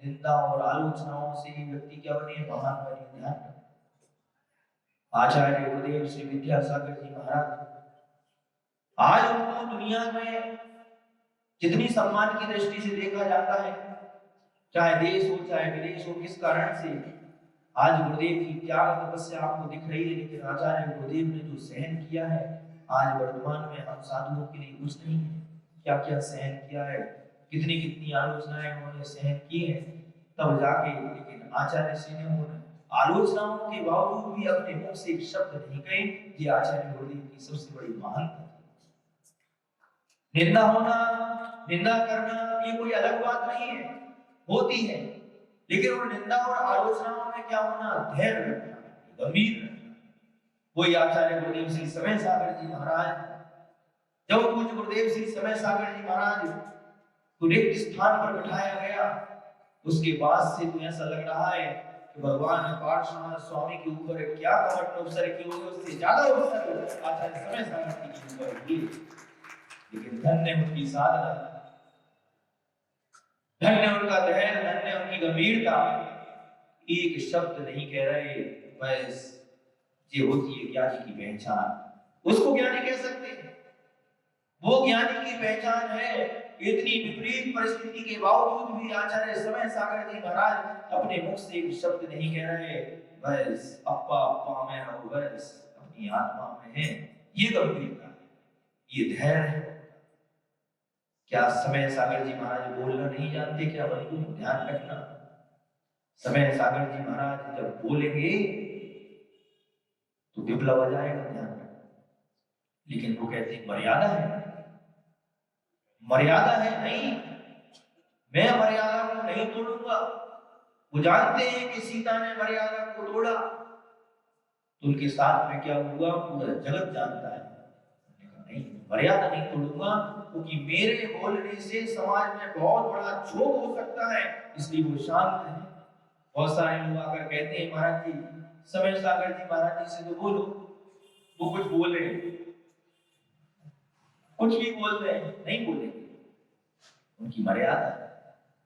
निंदा और आलोचनाओं से ही व्यक्ति क्या बने? महान बने। ध्यान रखना। आचार्य गुरुदेव श्री विद्यासागर जी महाराज, आज उनको दुनिया में जितनी सम्मान की दृष्टि से देखा जाता है, चाहे देश हो चाहे विदेश हो, किस कारण से? आज गुरुदेव की त्याग तपस्या आपको दिख रही है, लेकिन आचार्य गुरुदेव ने जो सहन किया है, आज वर्तमान में हम साधुओं के लिए कुछ नहीं है। क्या क्या सहन किया है, कितनी कितनी आलोचनाएं उन्होंने सहन की है, तब जाके, लेकिन आचार्य श्री ने उन्होंने आलोचनाओं के बावजूद भी अपने मुख से एक शब्द नहीं कहे। ये आचार्य गुरुदेव की सबसे बड़ी महानता। निंदा होना, निंदा करना ये कोई अलग बात नहीं है, होती है, लेकिन वो निंदा और आलोचनाओं में क्या होना? धैर्य रखना, गंभीर रखना। वही आचार्य गुरुदेव श्री समय सागर जी महाराज, जब पूज्य गुरुदेव श्री समय सागर जी महाराज को रिक्त स्थान पर बिठाया गया, उसके बाद से तो ऐसा लग रहा है कि भगवान पार्श्वनाथ स्वामी के ऊपर क्या कमठ उपसर की होगी, उससे ज्यादा उपसर आचार्य समय सागर जी के ऊपर हुई। लेकिन धन्य उनकी साधना, धन्य उनका धैर्य, धन्य उनकी गंभीरता। एक शब्द नहीं कह रहे, बस ये होती है ज्ञानी की पहचान। उसको ज्ञानी कह सकते हैं, वो ज्ञानी की पहचान है। इतनी विपरीत परिस्थिति के बावजूद भी आचार्य समय सागर जी महाराज अपने मुख से एक शब्द नहीं कह रहे, बस अप्पा अप्पा मैं हूं, बस अपनी आत्मा में है। ये गंभीरता है, ये धैर्य है। क्या समय सागर जी महाराज बोलना नहीं जानते क्या? बंधु ध्यान रखना, समय सागर जी महाराज जब बोलेंगे तो विप्लव आ जाएगा, ध्यान रखना। लेकिन वो कहते हैं मर्यादा है, मर्यादा है नहीं, मैं मर्यादा को नहीं तोड़ूंगा। वो जानते हैं कि सीता ने मर्यादा को तोड़ा तो उनके साथ में क्या हुआ पूरा जगत जानता है। नहीं, मर्यादा नहीं तोड़ूंगा, क्योंकि मेरे बोलने से समाज में बहुत बड़ा क्षोभ हो सकता है, इसलिए वो शांत है। बहुत सारे लोग आकर कहते हैं महाराज जी, समय सागर जी महाराज जी से तो बोलो, वो कुछ बोल रहे हैं, कुछ भी बोल रहे हैं, नहीं बोलेंगे। उनकी मर्यादा है,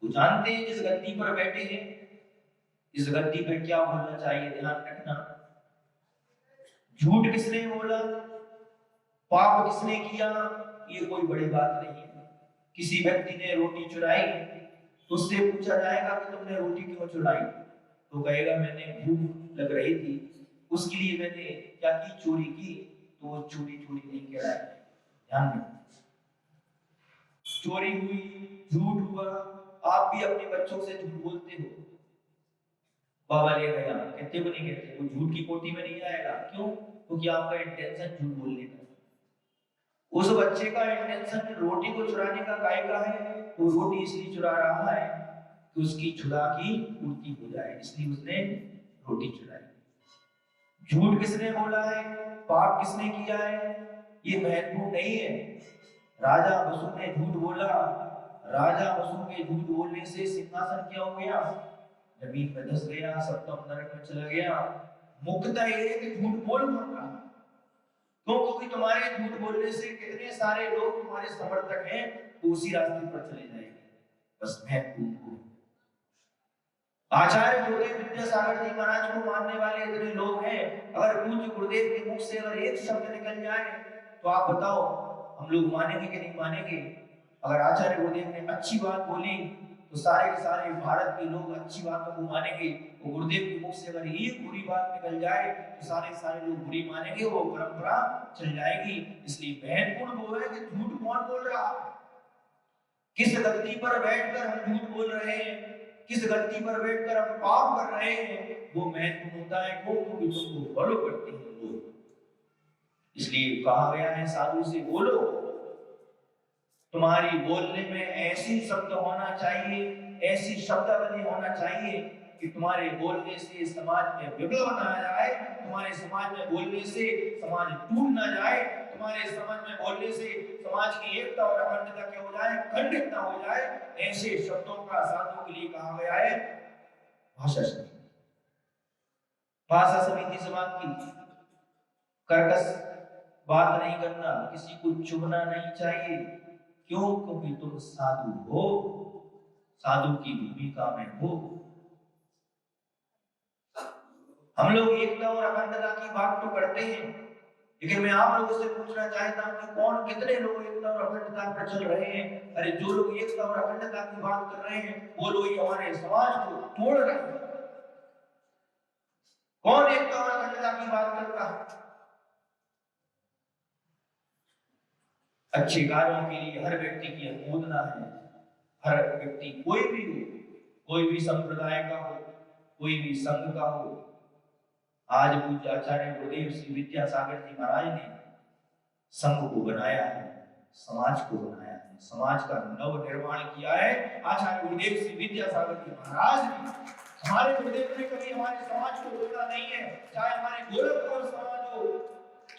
वो जानते हैं जिस गद्दी पर बैठे हैं, इस गद्दी पर क्या बोलना चाहिए। ध्यान रखना, झूठ किसने बोला, पाप किसने किया, ये कोई बड़ी बात नहीं है। किसी व्यक्ति ने रोटी चुराई तो उससे पूछा जाएगा कि तुमने रोटी क्यों चुराई, तो कहेगा मैंने भूख लग रही थी, उसके लिए मैंने क्या की, चोरी की। तो वो चोरी नहीं कह रहा है। ध्यान रखना, चोरी हुई, झूठ हुआ। आप भी अपने बच्चों से झूठ बोलते हो, बाबा ले गया, कहते वो नहीं कहते, वो झूठ की कोटी में नहीं आएगा। क्यों? क्योंकि आपका इंटेंशन झूठ बोलने का, उस बच्चे का इंटेंशन रोटी को चुराने का काय का है, वो रोटी इसलिए चुरा रहा है कि उसकी क्षुधा की पूर्ति हो जाए, इसलिए उसने रोटी चुराई। झूठ किसने बोला है, पाप किसने किया है, ये महत्वपूर्ण नहीं है। राजा वसु ने झूठ बोला, राजा वसु के झूठ बोलने से सिंहासन क्या हो गया, जमीन में धस गया, सप्तम नरक में चला गया। मुक्तता ये है कि झूठ बोल कौन रहा, क्योंकि तुम्हारे झूठ बोलने से कितने सारे लोग तुम्हारे समर्थक हैं वो उसी रास्ते पर चले जाएंगे। बस महत्वपूर्ण को आचार्य गुरुदेव विद्यासागर जी महाराज को मानने वाले इतने लोग हैं, अगर पूज्य गुरुदेव के मुख से अगर एक शब्द निकल जाए तो आप बताओ हम लोग मानेंगे कि नहीं मानेंगे? अगर आचार्य गुरुदेव ने अच्छी बात बोली तो सारे के सारे भारत के लोग अच्छी बातों को मानेंगे। वो गुरुदेव के मुख से अगर एक बुरी बात निकल जाए तो सारे सारे लोग बुरी मानेंगे, वो परंपरा चल जाएगी। इसलिए महत्वपूर्ण वो है कि झूठ कौन बोल रहा है, किस गद्दी पर बैठकर हम झूठ बोल रहे हैं, किस गद्दी पर बैठकर हम पाप कर रहे हैं, वो महत्वपूर्ण होता है। क्योंकि तुमको फॉलो करते हैं लोग, इसलिए कहा गया है साधु से बोलो। तुम्हारी बोलने में ऐसी शब्द होना चाहिए, ऐसी शब्दावली होना चाहिए कि तुम्हारे बोलने से समाज में विप्लव ना आ जाए, तुम्हारे समाज में बोलने से समाज टूट ना जाए, हमारे समझ में बोलने से समाज की एकता और अखंडता क्या हो जाए, खंडित ना हो जाए, ऐसे शब्दों का साधुओं के लिए कहा गया है भाषा समिति। भाषा समिति समाज की कर्कश बात नहीं करना, किसी को चुभना नहीं चाहिए। क्यों? क्योंकि तुम साधु हो, साधु की भूमिका में हो। हम लोग एकता और अखंडता की बात तो करते हैं, लेकिन मैं आप लोगों से पूछना चाहता हूं कि कौन कितने लोग एकता और अखंडता पर चल रहे हैं? अरे जो लोग एकता और अखंडता की बात कर रहे हैं वो लोग हमारे समाज को तोड़ रहे हैं। कौन एकता और अखंडता की बात कर रहा है? अच्छे कार्यों के लिए हर व्यक्ति की अनुमोदना है। हर व्यक्ति कोई भी हो, कोई भी संप्रदाय का हो, कोई भी संघ का हो। आज पूज्य आचार्य गुरुदेव श्री विद्यासागर जी महाराज ने संघ को बनाया है, समाज को बनाया है, समाज का नव निर्माण किया है आचार्य गुरुदेव श्री विद्यासागर जी महाराज ने। हमारे गुरुदेव ने कभी हमारे समाज को तोड़ा नहीं है, चाहे हमारे गोरखपुर समाज हो,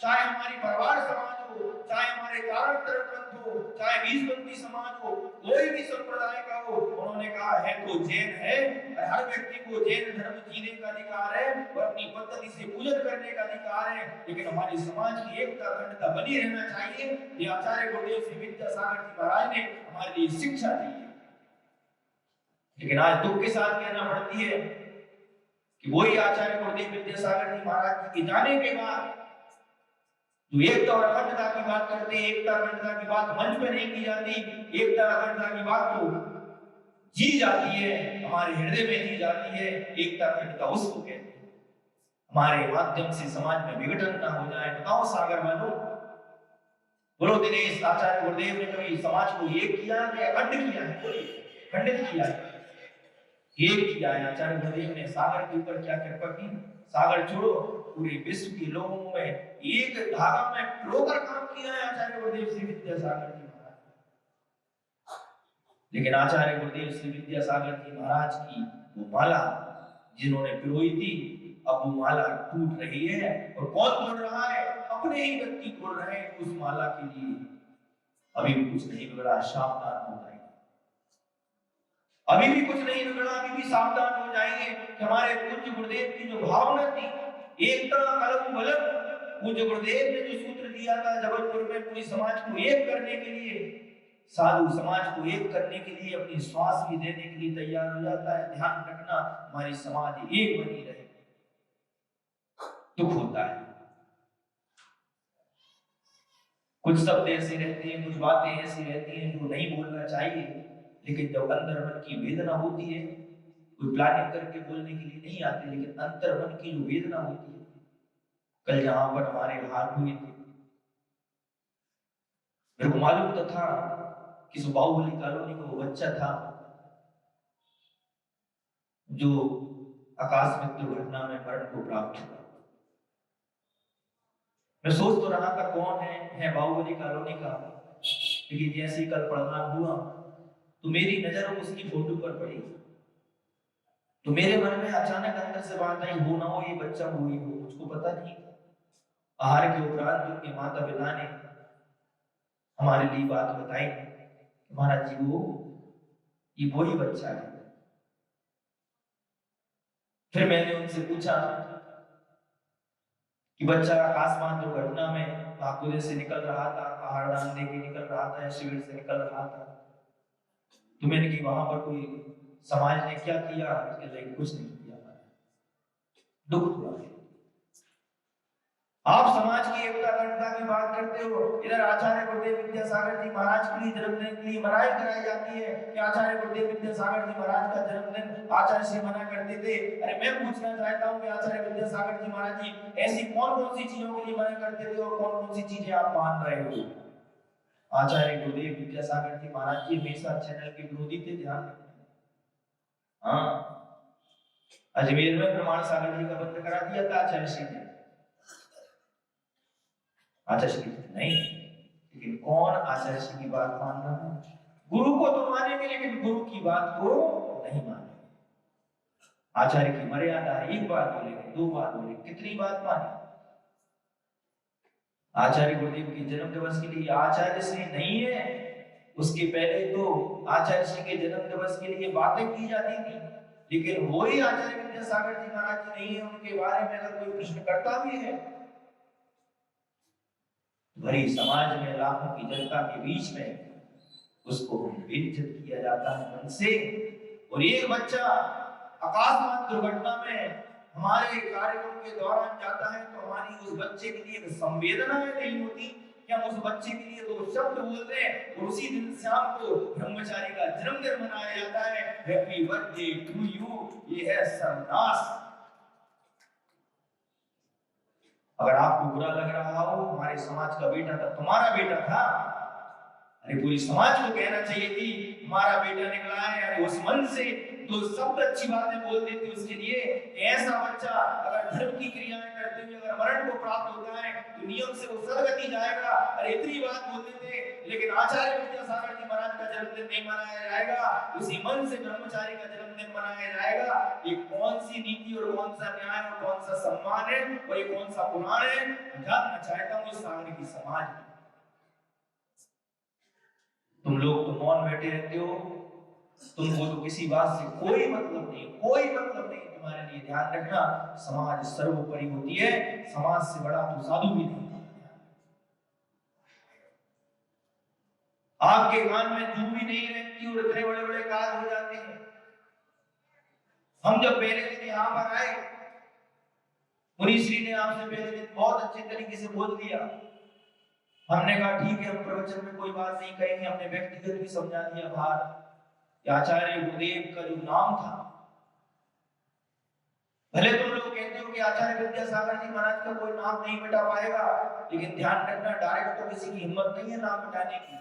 चाहे हमारी परवार समाज हो, चाहे हमारे तारक पंथ हो, चाहे बीसपंथी समाज हो, कोई भी संप्रदाय का हो। उन्होंने कहा है तो जैन है, हर व्यक्ति को जैन धर्म जीने का अधिकार है और अपनी पद्धति से पूजन करने का अधिकार है, लेकिन हमारे समाज की एकता अखंडता बनी रहना चाहिए। ये आचार्य गुरुदेव श्री विद्यासागर जी महाराज ने हमारे लिए शिक्षा दी है। लेकिन आज दुख के साथ कहना पड़ती है कि वही आचार्य गुरुदेव विद्यासागर जी महाराज के जाने के बाद जो एकता और अखंडता की बात करते हैं, एकता अखंडता की बात मंच पे नहीं की जाती, एकता अखंडता की बात तो जी जाती है, हमारे हृदय में जी जाती है। एकता अखंडता उसको कहते हैं। हमारे माध्यम से समाज में विघटन ना हो जाए। बताओ सागर वालों, बोलो दिनेश, आचार्य गुरुदेव ने कभी समाज को एक किया या अखंड किया है? खंडित किया है, एक किया है। आचार्य गुरुदेव ने सागर के ऊपर क्या कृपा की? सागर छोड़ो, पूरे विश्व के लोगों में एक धागा में पिरोकर काम किया है आचार्य गुरुदेव श्री विद्यासागर जी महाराज। लेकिन आचार्य गुरुदेव श्री विद्यासागर जी महाराज की वो माला जिन्होंने पिरोई थी, अब वो माला टूट रही है। और कौन तोड़ रहा है? अपने ही व्यक्ति तोड़ रहे हैं उस माला के लिए। अभी भी कुछ नहीं बिगड़ा, सावधान हो जाएंगे। अभी भी कुछ नहीं बिगड़ा, अभी भी सावधान हो जाएंगे कि हमारे पूज्य गुरुदेव की जो भावना थी, एकता कलम बलम, पूज्य गुरुदेव ने जो सूत्र दिया था जबलपुर में पूरी समाज को एक करने के लिए, साधु समाज को एक करने के लिए अपनी श्वास भी देने के लिए तैयार हो जाता है। ध्यान रखना, हमारी समाज एक बनी रहे। दुख होता है, कुछ शब्द ऐसे रहते हैं, कुछ बातें ऐसी रहती हैं जो नहीं बोलना चाहिए, लेकिन जब अंदर मन की वेदना होती है, कोई प्लानिंग करके बोलने के लिए नहीं आती, लेकिन अंतर मन की जो वेदना होती है। कल जहां पर हमारे हाथ हुए थे, मेरे को मालूम तो था कि बाहुबली कॉलोनी का वो बच्चा था जो आकस्मिक दुर्घटना में मरण को प्राप्त हुआ। मैं सोच तो रहा था कौन है बाहुबली कॉलोनी का, लेकिन जैसे कल प्रदान हुआ तो मेरी नजर उसकी फोटो पर पड़ी, तो मेरे मन में अचानक अंदर से बात आई, हो ना हो ये बच्चा हो ही हो। मुझको पता नहीं, आहार के उपरांत उनके माता पिता ने हमारे लिए बात बताई, महाराज जी वो ये वही बच्चा है। फिर मैंने उनसे पूछा कि बच्चा आकाशमान दुर्घटना में भागपुरे से निकल रहा था, आहार दान दे के निकल रहा था, शिविर से निकल रहा था, तो मैंने कि वहां पर कोई समाज ने क्या किया? कुछ नहीं किया। दुख हुआ। आप समाज की एकता अखंडता की बात करते हो, इधर आचार्य गुरुदेव विद्यासागर जी महाराज के लिए जन्मदिन के लिए मनाई कराई जाती है कि आचार्य गुरुदेव विद्यासागर जी महाराज का जन्मदिन आचार्य से मना करते थे। अरे मैं पूछना चाहता हूं कि आचार्य विद्यासागर जी महाराज जी ऐसी कौन कौन सी चीजों के लिए मना करते थे और कौन कौन सी चीजें आप मान रहे हो? आचार्य गुरुदेव विद्यासागर जी महाराज जी हमेशा चैनल के विरोधी थे, ध्यान रखना। हाँ, अजमेर में प्रमाण सागर जी का बंद करा दिया था आचार्य श्री ने, आचार्य श्री नहीं, लेकिन कौन आचार्य श्री की बात मान रहा है? गुरु को तो मानेंगे लेकिन गुरु की बात को नहीं मानेंगे। आचार्य की मर्यादा है, एक बात बोलेंगे, दो बात बोलेंगे, कितनी बात माने? आचार्य गुरुदेव के जन्म दिवस के लिए आचार्य श्री नहीं है, उसके पहले तो आचार्य श्री के जन्म दिवस के लिए बातें की जाती थी, लेकिन वही आचार्य विद्यासागर जी महाराज जी नहीं है, उनके बारे में अगर कोई प्रश्न करता भी है, भरी समाज में लाखों की जनता के बीच में उसको बेइज्जत किया जाता है मन से। और एक बच्चा अकस्मात दुर्घटना में हमारे कार्यक्रम के दौरान जाता है तो हमारी उस बच्चे के लिए संवेदना नहीं होती कि हम उस बच्चे के लिए दो शब्द बोलते हैं, और उसी दिन शाम को ब्रह्मचारी का जन्मदिन मनाया जाता है, हैप्पी बर्थडे टू यू। ये है सर्वनाश। अगर आपको बुरा लग रहा हो, हमारे समाज का बेटा था, तुम्हारा बेटा था, अरे पूरी समाज को कहना चाहिए कि हमारा बेटा निकला है, अरे उस मन से तो शब्द अच्छी बातें बोल देते उसके लिए। ऐसा बच्चा अगर धर्म की क्रियाएं करते हुए अगर मरण को प्राप्त होता है तो नियम से वो सदगति जाएगा। अरे इतनी बात बोल देते, लेकिन आचार्य विद्यासागर जी महाराज का जन्मदिन नहीं मनाया जाएगा, उसी मन से ब्रह्मचारी का जन्मदिन मनाया जाएगा। ये कौन सी नीति और कौन सा न्याय और कौन सा सम्मान है और ये कौन सा पुराण है? जानना चाहता हूँ इस सागर की समाज। तुम लोग तो मौन बैठे रहते हो, तुमको तो किसी बात से कोई मतलब नहीं, कोई मतलब नहीं तुम्हारे लिए। ध्यान रखना, समाज सर्वोपरि होती है, समाज से बड़ा तो साधु भी नहीं। आपके कान में जू भी नहीं रहती और इतने बड़े बड़े काज हो जाते हैं। हम जब पहले दिन यहाँ पर आए, मुनीश्री ने आपसे पहले दिन बहुत अच्छे तरीके से बोल दिया। हमने कहा ठीक है, हम प्रवचन में कोई बात नहीं कहेंगे, हमने व्यक्तिगत भी समझा दिया बाहर। आचार्य गुरुदेव का जो नाम था, भले तुम लोग कहते हो कि आचार्य विद्यासागर जी महाराज का कोई नाम नहीं मिटा पाएगा, लेकिन ध्यान रखना डायरेक्ट तो किसी की हिम्मत नहीं है नाम मिटाने की।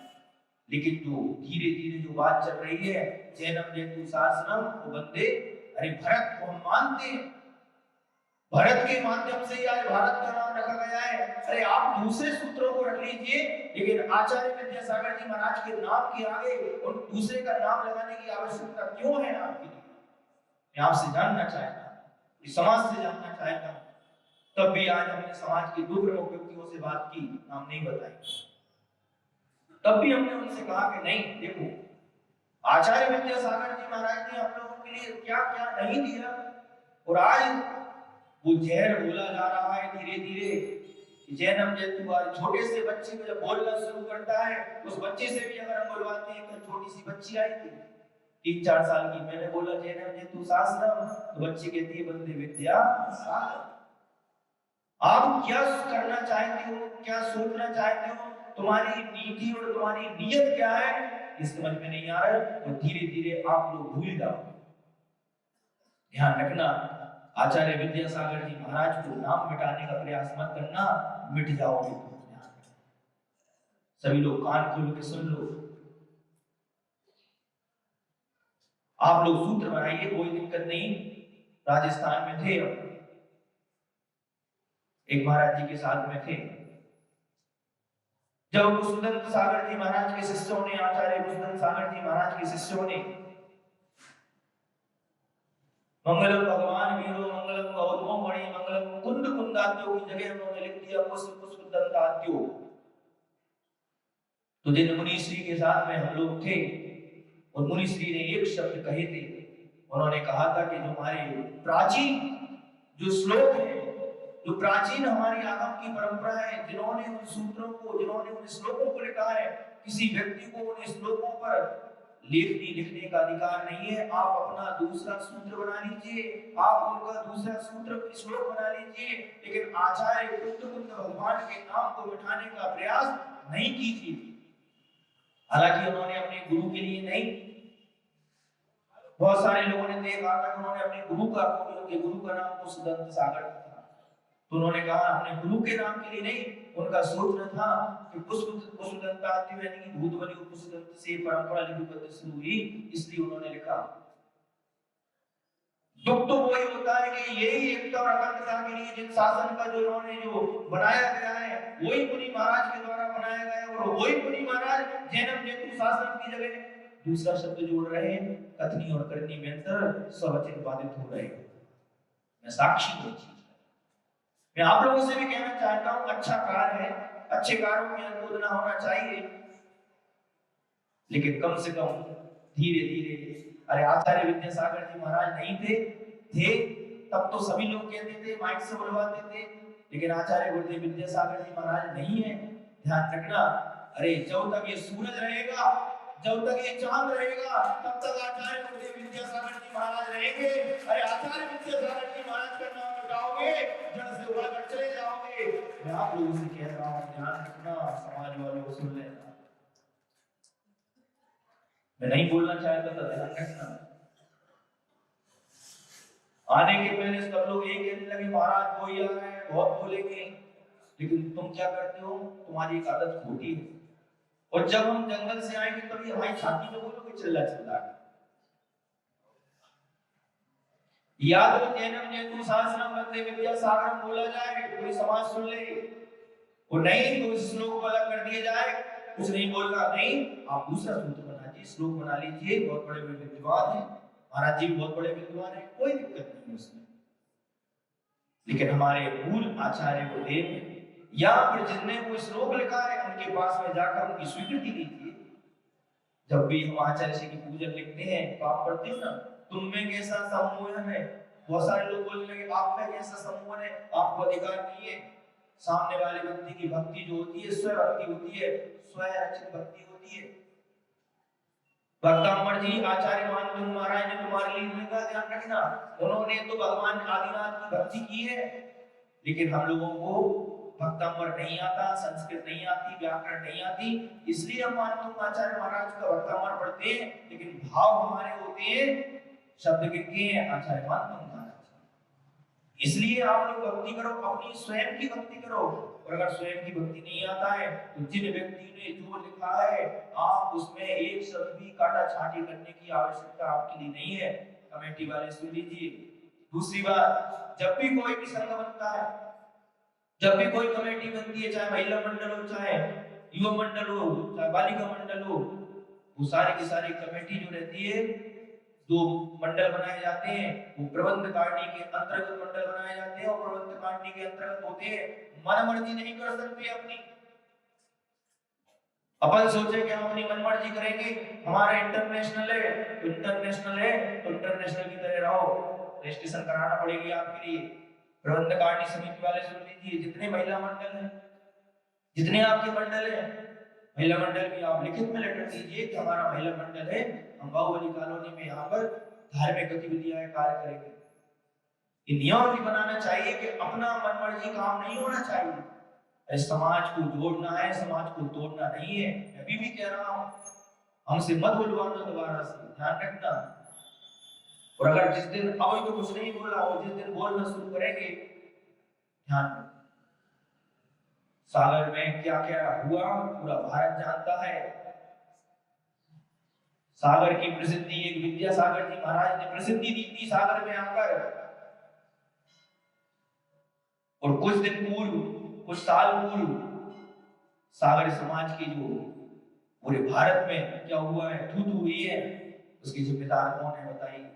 लेकिन जो धीरे धीरे जो बात चल रही है, जैनम जयतु शासनम वो बंदे, अरे भरत को हम मानते हैं, भरत के माध्यम से आज भारत का नाम रखा गया है। अरे आप दूसरे सूत्रों को रख लीजिए, लेकिन आचार्य विद्यासागर जी महाराज के नाम के आगे उन दूसरे का नाम लगाने की आवश्यकता क्यों है आपके लिए? मैं आपसे जानना चाहता हूं, समाज से जानना चाहता हूं। तब भी आज हमने समाज के दो प्रमुख व्यक्तियों से बात की, नाम नहीं बताई, तब भी हमने उनसे कहा कि नहीं देखो, आचार्य विद्यासागर जी महाराज ने हम लोगों के लिए क्या क्या नहीं दिया, और आज वो जहर बोला जा रहा है धीरे धीरे। जैनम जयतु आज छोटे से बच्चे को जब बोलना शुरू करता है, उस बच्चे से भी अगर हम बुलवाते हैं, तो छोटी सी बच्ची आई थी 3-4 साल की, मैंने बोला जैनम जयतु शास्त्रम, तो बच्ची कहती है वंदे विद्या सागर। आप क्या करना चाहते हो, क्या सोचना चाहते हो, तुम्हारी नीति और तुम्हारी नीयत क्या है, इस समझ में नहीं आ रहा है, और धीरे धीरे आप लोग भूल जाओगे। ध्यान रखना, आचार्य विद्यासागर जी महाराज को नाम मिटाने का प्रयास मत करना, मिट जाओगे तुम। सभी लोग कान खोल के सुन लो, आप लोग सूत्र बनाइए, कोई दिक्कत नहीं। राजस्थान में थे, एक महाराज जी के साथ में थे, जब कुसुमदंत सागर जी महाराज के शिष्यों ने, आचार्य कुसुमदंत सागर जी महाराज के शिष्यों ने मंगलम भगवान वीरो मंगलम गौतमो मणि मंगलम कुंद कुंदात्यो की जगह उन्होंने लिख दिया पुष्प पुष्प दंतात्यो। तो जिन मुनीश्री के साथ में हम लोग थे, और मुनीश्री ने एक शब्द कहे थे, उन्होंने कहा था कि जो हमारे प्राचीन जो श्लोक है, जो प्राचीन हमारी आगम की परंपरा है, जिन्होंने उन सूत्रों को, जिन्होंने उन श्लोकों को लिखा है, किसी व्यक्ति को उन श्लोकों पर लेखनी लिखने का अधिकार नहीं है। आप अपना दूसरा सूत्र बना लीजिए, आप उनका दूसरा सूत्र श्लोक बना लीजिए, लेकिन आचार्य कुंद भगवान के नाम को मिटाने का प्रयास नहीं कीजिए। हालांकि उन्होंने अपने गुरु के लिए नहीं, बहुत सारे लोगों ने देखा कि उन्होंने अपने गुरु का, उनके गुरु का नाम कुसुमदंत सागर था, तो उन्होंने कहा अपने गुरु के नाम के लिए नहीं, उनका सोचना था कि कुसुमदंतात्यो यानी कि भूतबली कुसुमदंत से परंपरा लिपिबद्ध शुरू हुई, इसलिए उन्होंने लिखा। दुख तो वही होता है कि यही एकता और अखंडता के लिए जिन शासन का जो उन्होंने जो बनाया गया है, वही मुनि महाराज के द्वारा बनाया गया है, और वही मुनि महाराज जैनम जयतु शासन की जगह दूसरा शब्द जोड़ रहे हैं, कथनी और करनी में अंतर, स्ववचन बाधित हो रहे हैं। मैं साक्षी हूं चीज। मैं आप लोगों से भी कहना चाहता हूं, अच्छा कार्य है, अच्छे कार्यों में अनुमोदना होना चाहिए, लेकिन कम से कम धीरे धीरे। अरे आचार्य विद्यासागर जी महाराज नहीं थे तब तो सभी लोग कहते थे, माइक से बुलवाते थे, लेकिन आचार्य गुरुदेव विद्यासागर जी महाराज नहीं है। ध्यान रखना, अरे जब तक ये सूरज रहेगा, जब तक ये चांद रहेगा, तब तक आचार्य गुरुदेव विद्यासागर जी महाराज रहेंगे। अरे आचार्य विद्यासागर जी महाराज का नाम लगाओगे, जड़ से उड़कर चले जाओगे। मैं आप लोगों से कह रहा हूँ, ध्यान रखना, समाज वालों को सुन लेना। मैं नहीं बोलना चाहता था, ध्यान रखना। आने के पहले सब लोग ये कहने लगे महाराज कोई आ रहे हैं, बहुत बोलेंगे, लेकिन तुम क्या करते हो, तुम्हारी एक आदत खोटी है। और जब हम जंगल से आएंगे तभी हमारी छाती में बोलोगे चिल्ला चिल्ला। याद हो जैनम जयतु सहस्रम वंदे विद्यासागरम बोला जाए, कोई समाज सुन ले, और नहीं तो इस श्लोक को अलग कर दिया जाए, कुछ नहीं बोलना, नहीं आप दूसरा सूत्र बना लीजिए, श्लोक बना लीजिए, बहुत बड़े विद्वान हैं महाराज जी, बहुत बड़े विद्वान हैं, कोई दिक्कत नहीं उसमें। लेकिन हमारे मूल आचार्य गुरुदेव यहाँ पर जिसने वो श्लोक लिखा है, उनके पास में जाकर उनकी स्वीकृति लीजिए। जब भी हम आचार्य श्री की पूजन लिखते हैं तो आप पढ़ते हो ना, तुम में कैसा सम्मोहन है, बहुत सारे लोग बोलने लगे आप में कैसा सम्मोहन है, आपको अधिकार नहीं है। सामने वाले व्यक्ति की भक्ति जो होती है स्व भक्ति होती है, स्वरचित भक्ति होती है। भक्तामर जी आचार्य मानतुंग महाराज ने तुम्हारे लिए लिखा, ध्यान रखना, उन्होंने तो भगवान आदिनाथ की भक्ति की है, लेकिन हम लोगों को भक्तामर नहीं आता, संस्कृत नहीं आती, व्याकरण नहीं आती, इसलिए हम मानतुंग आचार्य महाराज का भक्तामर पढ़ते हैं, लेकिन भाव हमारे होते हैं शब्द के आचार्य मानतुंग महाराज। इसलिए आप लोग भक्ति करो, अपनी स्वयं की भक्ति करो, और अगर स्वयं की भक्ति नहीं आता है तो जिन व्यक्ति ने जो लिखा है आप उसमें एक शब्द भी काटा छांटी करने की आवश्यकता आपके लिए नहीं है। कमेटी वाले सुन लीजिए। दूसरी बात, जब भी कोई भी संघ बनता है, जब भी कोई कमेटी बनती है, चाहे महिला मंडल हो, चाहे युवा मंडल हो, चाहे बालिका मंडल हो, वो सारी की सारी कमेटी जो रहती है, जो मंडल बनाए जाते हैं वो प्रबंध कारिणी के अंतर्गत मंडल बनाए जाते हैं, और प्रबंध कारिणी के अंतर्गत होते हैं। मनमर्जी नहीं कर सकते अपनी। अपन सोचे कि हम अपनी मनमर्जी करेंगे, हमारा इंटरनेशनल है तो इंटरनेशनल है तो इंटरनेशनल की तरह रहो, रजिस्ट्रेशन कराना पड़ेगी आपके लिए। प्रबंध कारिणी समिति वाले सुन लीजिए, जितने महिला मंडल हैं, जितने आपके मंडल हैं, महिला मंडल भी आप लिखित में लेटर दीजिए कि हमारा महिला मंडल है, हम बाहुबली कॉलोनी में यहाँ पर धार्मिक गतिविधियां कार्य करेंगे। ये नियम भी बनाना चाहिए कि अपना मनमर्जी काम नहीं होना चाहिए। समाज को जोड़ना है, समाज को तोड़ना नहीं है। मैं अभी भी कह रहा हूँ, हमसे मत बुलवाना दोबारा से, ध्यान रखना। और अगर जिस दिन अभी तो कुछ नहीं बोला, और जिस दिन बोलना शुरू करेंगे, ध्यान रखना। सागर में क्या क्या हुआ पूरा भारत जानता है। सागर की प्रसिद्धि एक विद्यासागर जी महाराज ने प्रसिद्धि दी थी सागर में आकर। और कुछ दिन पूर्व, कुछ साल पूर्व सागर समाज की जो पूरे भारत में क्या हुआ है, थू हुई है, उसकी जिम्मेदार कौन है बताइए।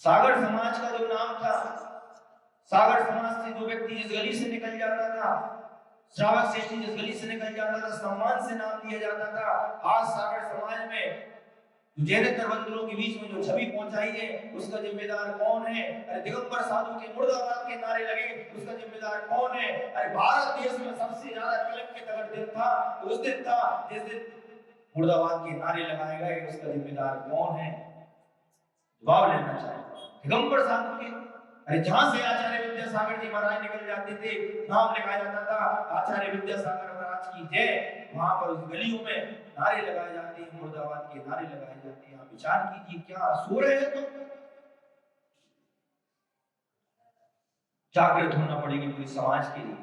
सागर समाज का जो नाम था, सागर समाज से जो व्यक्ति जिस गली से निकल जाता था, श्रावक श्रेष्ठी जिस गली से निकल जाता था, सम्मान से नाम दिया जाता था। आज सागर समाज में जैनेतर बंदरों के बीच में जो छवि पहुंचाई है, उसका जिम्मेदार कौन है। अरे दिगंबर साधु के मुर्दाबाद के नारे लगे, उसका जिम्मेदार कौन है। अरे भारत देश में सबसे ज्यादा कलंकित अगर दिन था तो उस दिन था जिस दिन मुर्दाबाद के नारे लगाए गए, उसका जिम्मेदार कौन है, जवाब लेना चाहिए। दिगंबर साधु के, अरे जहां से आचार्य विद्यासागर जी महाराज निकल जाते थे, नाम लिखाया जाता था आचार्य विद्यासागर महाराज की जय, वहां पर उस गलियों में नारे लगाए जाते हैं, मुर्दाबाद के नारे लगाए जाते हैं। आप विचार कीजिए, क्या सो रहे हैं तुम? जागृत होना पड़ेगी पूरी समाज के लिए।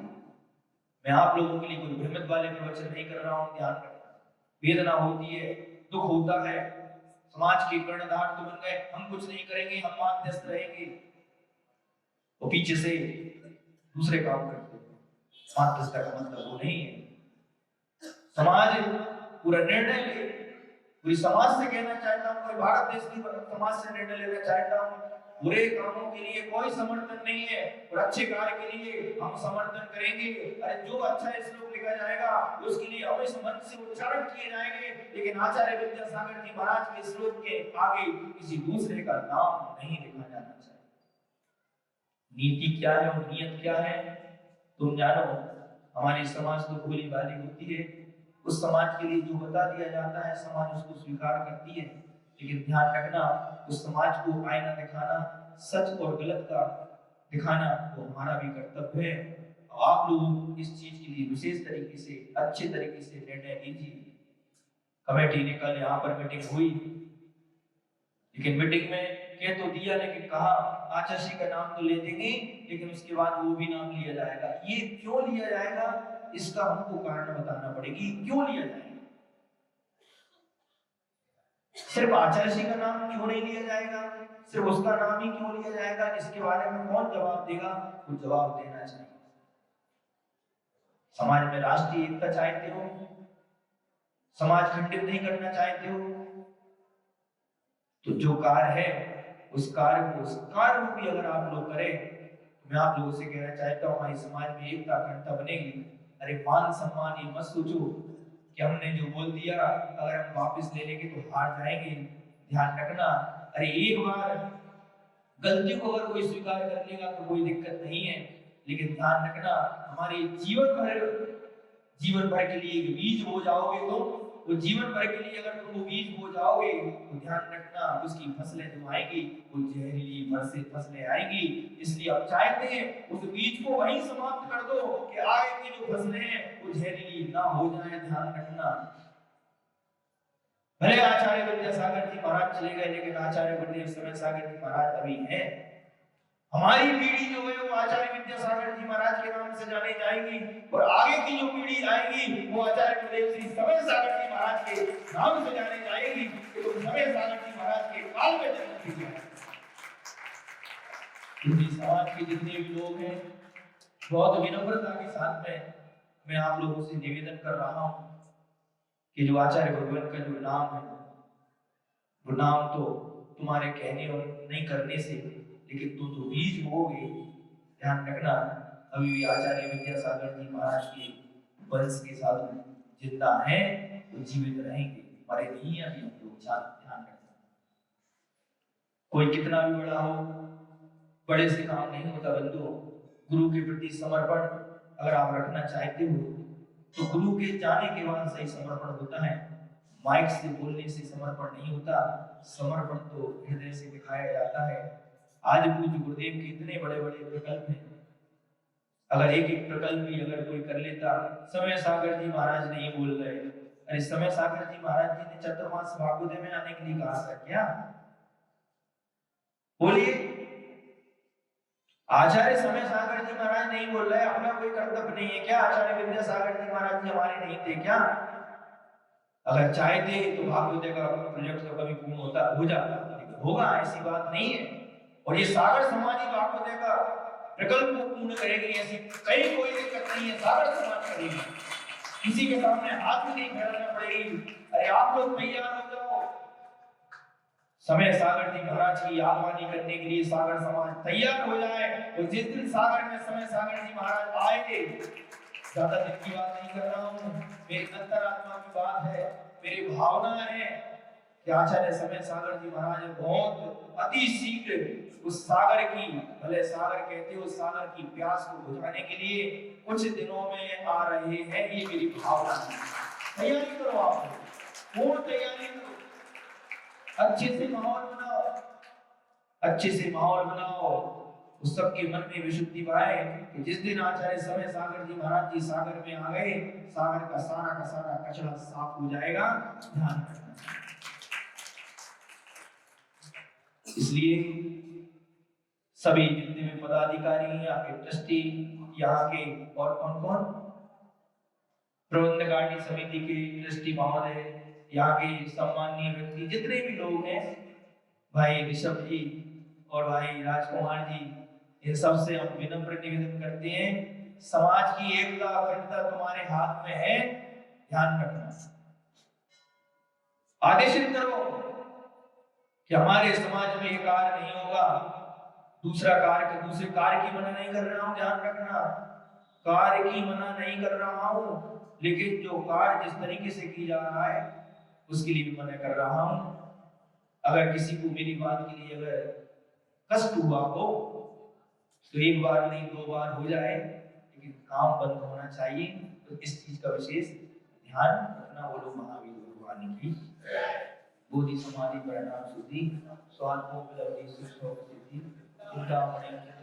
मैं आप लोगों के लिए कोई भ्रमित वाले प्रवचन नहीं कर रहा हूं, ध्यान रखना। वेदना होती है, दुख होता है, समाज के कर्णधार तो बन गए, हम कुछ नहीं करेंगे, हम मध्यस्थ रहेंगे, वो पीछे से दूसरे काम करते हैं। मध्यस्थता का मतलब वो नहीं है। समाज पूरा निर्णय ले, पूरी समाज से कहना चाहता हूँ, पूरे भारत देश की समाज से निर्णय लेना चाहता हूँ बुरे कामों के लिए कोई समर्थन नहीं है और अच्छे कार्य के लिए हम समर्थन करेंगे। अरे जो अच्छा श्लोक लिखा जाएगा उसके लिए हमें मन से उच्चारण किए जाएंगे, लेकिन आचार्य विद्यासागर जी महाराज के श्लोक के आगे किसी दूसरे का नाम नहीं लिखा जाना चाहिए। नीति क्या है और नियत क्या है तुम जानो। हमारी समाज तो भोली भाली होती है, उस समाज के लिए जो बता दिया जाता है समाज उसको स्वीकार करती है, लेकिन ध्यान रखना उस समाज को आईना दिखाना, सच और गलत का दिखाना वो हमारा भी कर्तव्य है। आप लोग इस चीज के लिए विशेष तरीके से अच्छे तरीके से निर्णय लीजिए। कमेटी ने कल यहाँ पर मीटिंग हुई, लेकिन मीटिंग में कह तो दिया, लेकिन कहा आचार्य का नाम तो ले देंगे लेकिन उसके बाद वो भी नाम लिया जाएगा। ये क्यों लिया जाएगा इसका हमको कारण बताना पड़ेगी, क्यों लिया जाएगा। सिर्फ आचार्य का नाम क्यों नहीं लिया जाएगा, सिर्फ उसका नाम ही क्यों लिया जाएगा, इसके बारे में कौन जवाब देगा, वो जवाब देना चाहिए। समाज में राष्ट्रीय एकता चाहते हो, समाज खंडित नहीं करना चाहते हो, तो जो कार्य है उस कार्य को भी अगर आप लोग करें, तो मैं आप लोगों से कहना चाहता हूँ हमारी समाज में एकता अखंडता बनेगी। अरे मान सम्मान ये मत सोचो कि हमने जो बोल दिया अगर हम वापस ले लेंगे तो हार जाएंगे। ध्यान रखना, अरे एक बार गलती को अगर कोई स्वीकार कर लेगा तो कोई दिक्कत नहीं है, लेकिन ध्यान रखना हमारे जीवन भर के लिए एक बीज हो जाओगे तो वो जीवन भर के लिए अगर तुम वो बीज हो जाओगे तो ध्यान रखना उसकी फसलें जो आएगी वो जहरीली फसलें आएंगी। इसलिए अब चाहते हैं उस बीज को वहीं समाप्त कर दो कि आगे की जो फसलें हैं वो जहरीली ना हो जाए। ध्यान रखना, भले आचार्य विद्यासागर जी महाराज चले गए, लेकिन आचार्य गुरुदेव समय सागर जी महाराज अभी हैं। हमारी पीढ़ी जो है वो आचार्य विद्यासागर जी महाराज के नाम से जाने जाएगी और आगे की जो पीढ़ी आएगी वो आचार्य गुरुदेव श्री समय सागर जी महाराज के नाम से जाने जाएगी। तो समय सागर जी महाराज के काल में जन्म लिया। समाज के जितने भी लोग हैं बहुत विनम्रता के साथ में मैं आप लोगों से निवेदन कर रहा हूं कि जो आचार्य भगवान का जो नाम है वो नाम तो तुम्हारे कहने और नहीं करने से, लेकिन तुम तो बीज बोओगे। ध्यान रखना, अभी भी आचार्य विद्यासागर जी महाराज के वंश के साधु जिंदा हैं तो जीवित रहेंगे, मरे नहीं अभी हम लोग। ध्यान रखना, कोई कितना भी बड़ा हो बड़े से काम नहीं होता बंधु। गुरु के प्रति समर्पण अगर आप रखना चाहते हो तो गुरु के जाने के बाद सही समर्पण होता है, माइक से बोलने से समर्पण नहीं होता। समर्पण तो हृदय से दिखाया जाता है। आज पूज्य गुरुदेव के इतने बड़े बड़े प्रकल्प हैं, अगर एक एक प्रकल्प भी अगर कोई कर लेता। समय सागर जी महाराज नहीं बोल रहे, अरे समय सागर जी महाराज जी ने चतुर्मास भागवत में आने के लिए कहा था क्या? बोलिए, आचार्य समय सागर जी महाराज नहीं बोल रहे, अपना कोई कर्तव्य नहीं है क्या? आचार्य विद्यासागर जी महाराज जी हमारे नहीं थे क्या? अगर चाहते तो भागवत का प्रोजेक्ट तो कभी पूर्ण हो जाता, लेकिन होगा ऐसी बात नहीं है। और ये सागर समाजी भागवत का प्रकल्प को पूर्ण करेगी ऐसी कहीं कोई दिक्कत नहीं है, सागर समाज करेगी, किसी के सामने हाथ भी नहीं फैलाना पड़ेगी। अरे आप लोग तैयार हो जाओ, समय सागर जी महाराज की आह्वानी करने के लिए सागर समाज तैयार हो जाए। और जिस दिन सागर में समय सागर जी महाराज आएंगे, ज्यादा दिन की बात नहीं कर रहा हूँ, मेरी अंतरात्मा की बात है, मेरी भावना है कि आचार्य समय सागर जी महाराज बहुत अति शीघ्र उस सागर की, भले सागर कहते हो, सागर की प्यास को बुझाने के लिए कुछ दिनों में आ रहे हैं। ये मेरी भावना है। तैयारी करो, आप पूर्ण तैयारी करो, अच्छे से माहौल बनाओ, अच्छे से माहौल बनाओ, उस सबके मन में विशुद्धि पाए कि जिस दिन आचार्य समय सागर जी महाराज जी सागर में आ गए, सागर का सारा कचरा साफ हो जाएगा। ध्यान रखना, इसलिए सभी जितने भी पदाधिकारी हैं, यहाँ के ट्रस्टी, यहाँ के और कौन कौन प्रबंधकारिणी समिति के ट्रस्टी महोदय, यहाँ के सम्माननीय व्यक्ति जितने भी लोग हैं, भाई ऋषभ जी और भाई राजकुमार जी, इन सब से हम विनम्र निवेदन करते हैं, समाज की एकता अखंडता तुम्हारे हाथ में है। ध्यान रखना, आदेशित करो कि हमारे समाज में ये कार्य नहीं होगा, दूसरे कार्य की मना नहीं कर रहा हूं, ध्यान रखना, कार्य की मना नहीं कर रहा हूं, लेकिन जो कार्य जिस तरीके से किया जा रहा है उसके लिए भी मना कर रहा हूं। अगर किसी को मेरी बात के लिए अगर कष्ट हुआ हो तो एक बार नहीं 2 बार हो जाए, लेकिन काम बंद होना चाहिए। तो इस चीज का विशेष ध्यान रखना। बोलो महावीर भगवान की बोधि समाधि परिणाम शुद्धि स्वात्मोपलब्धि सुख सिद्धि चिंतामणि चित्त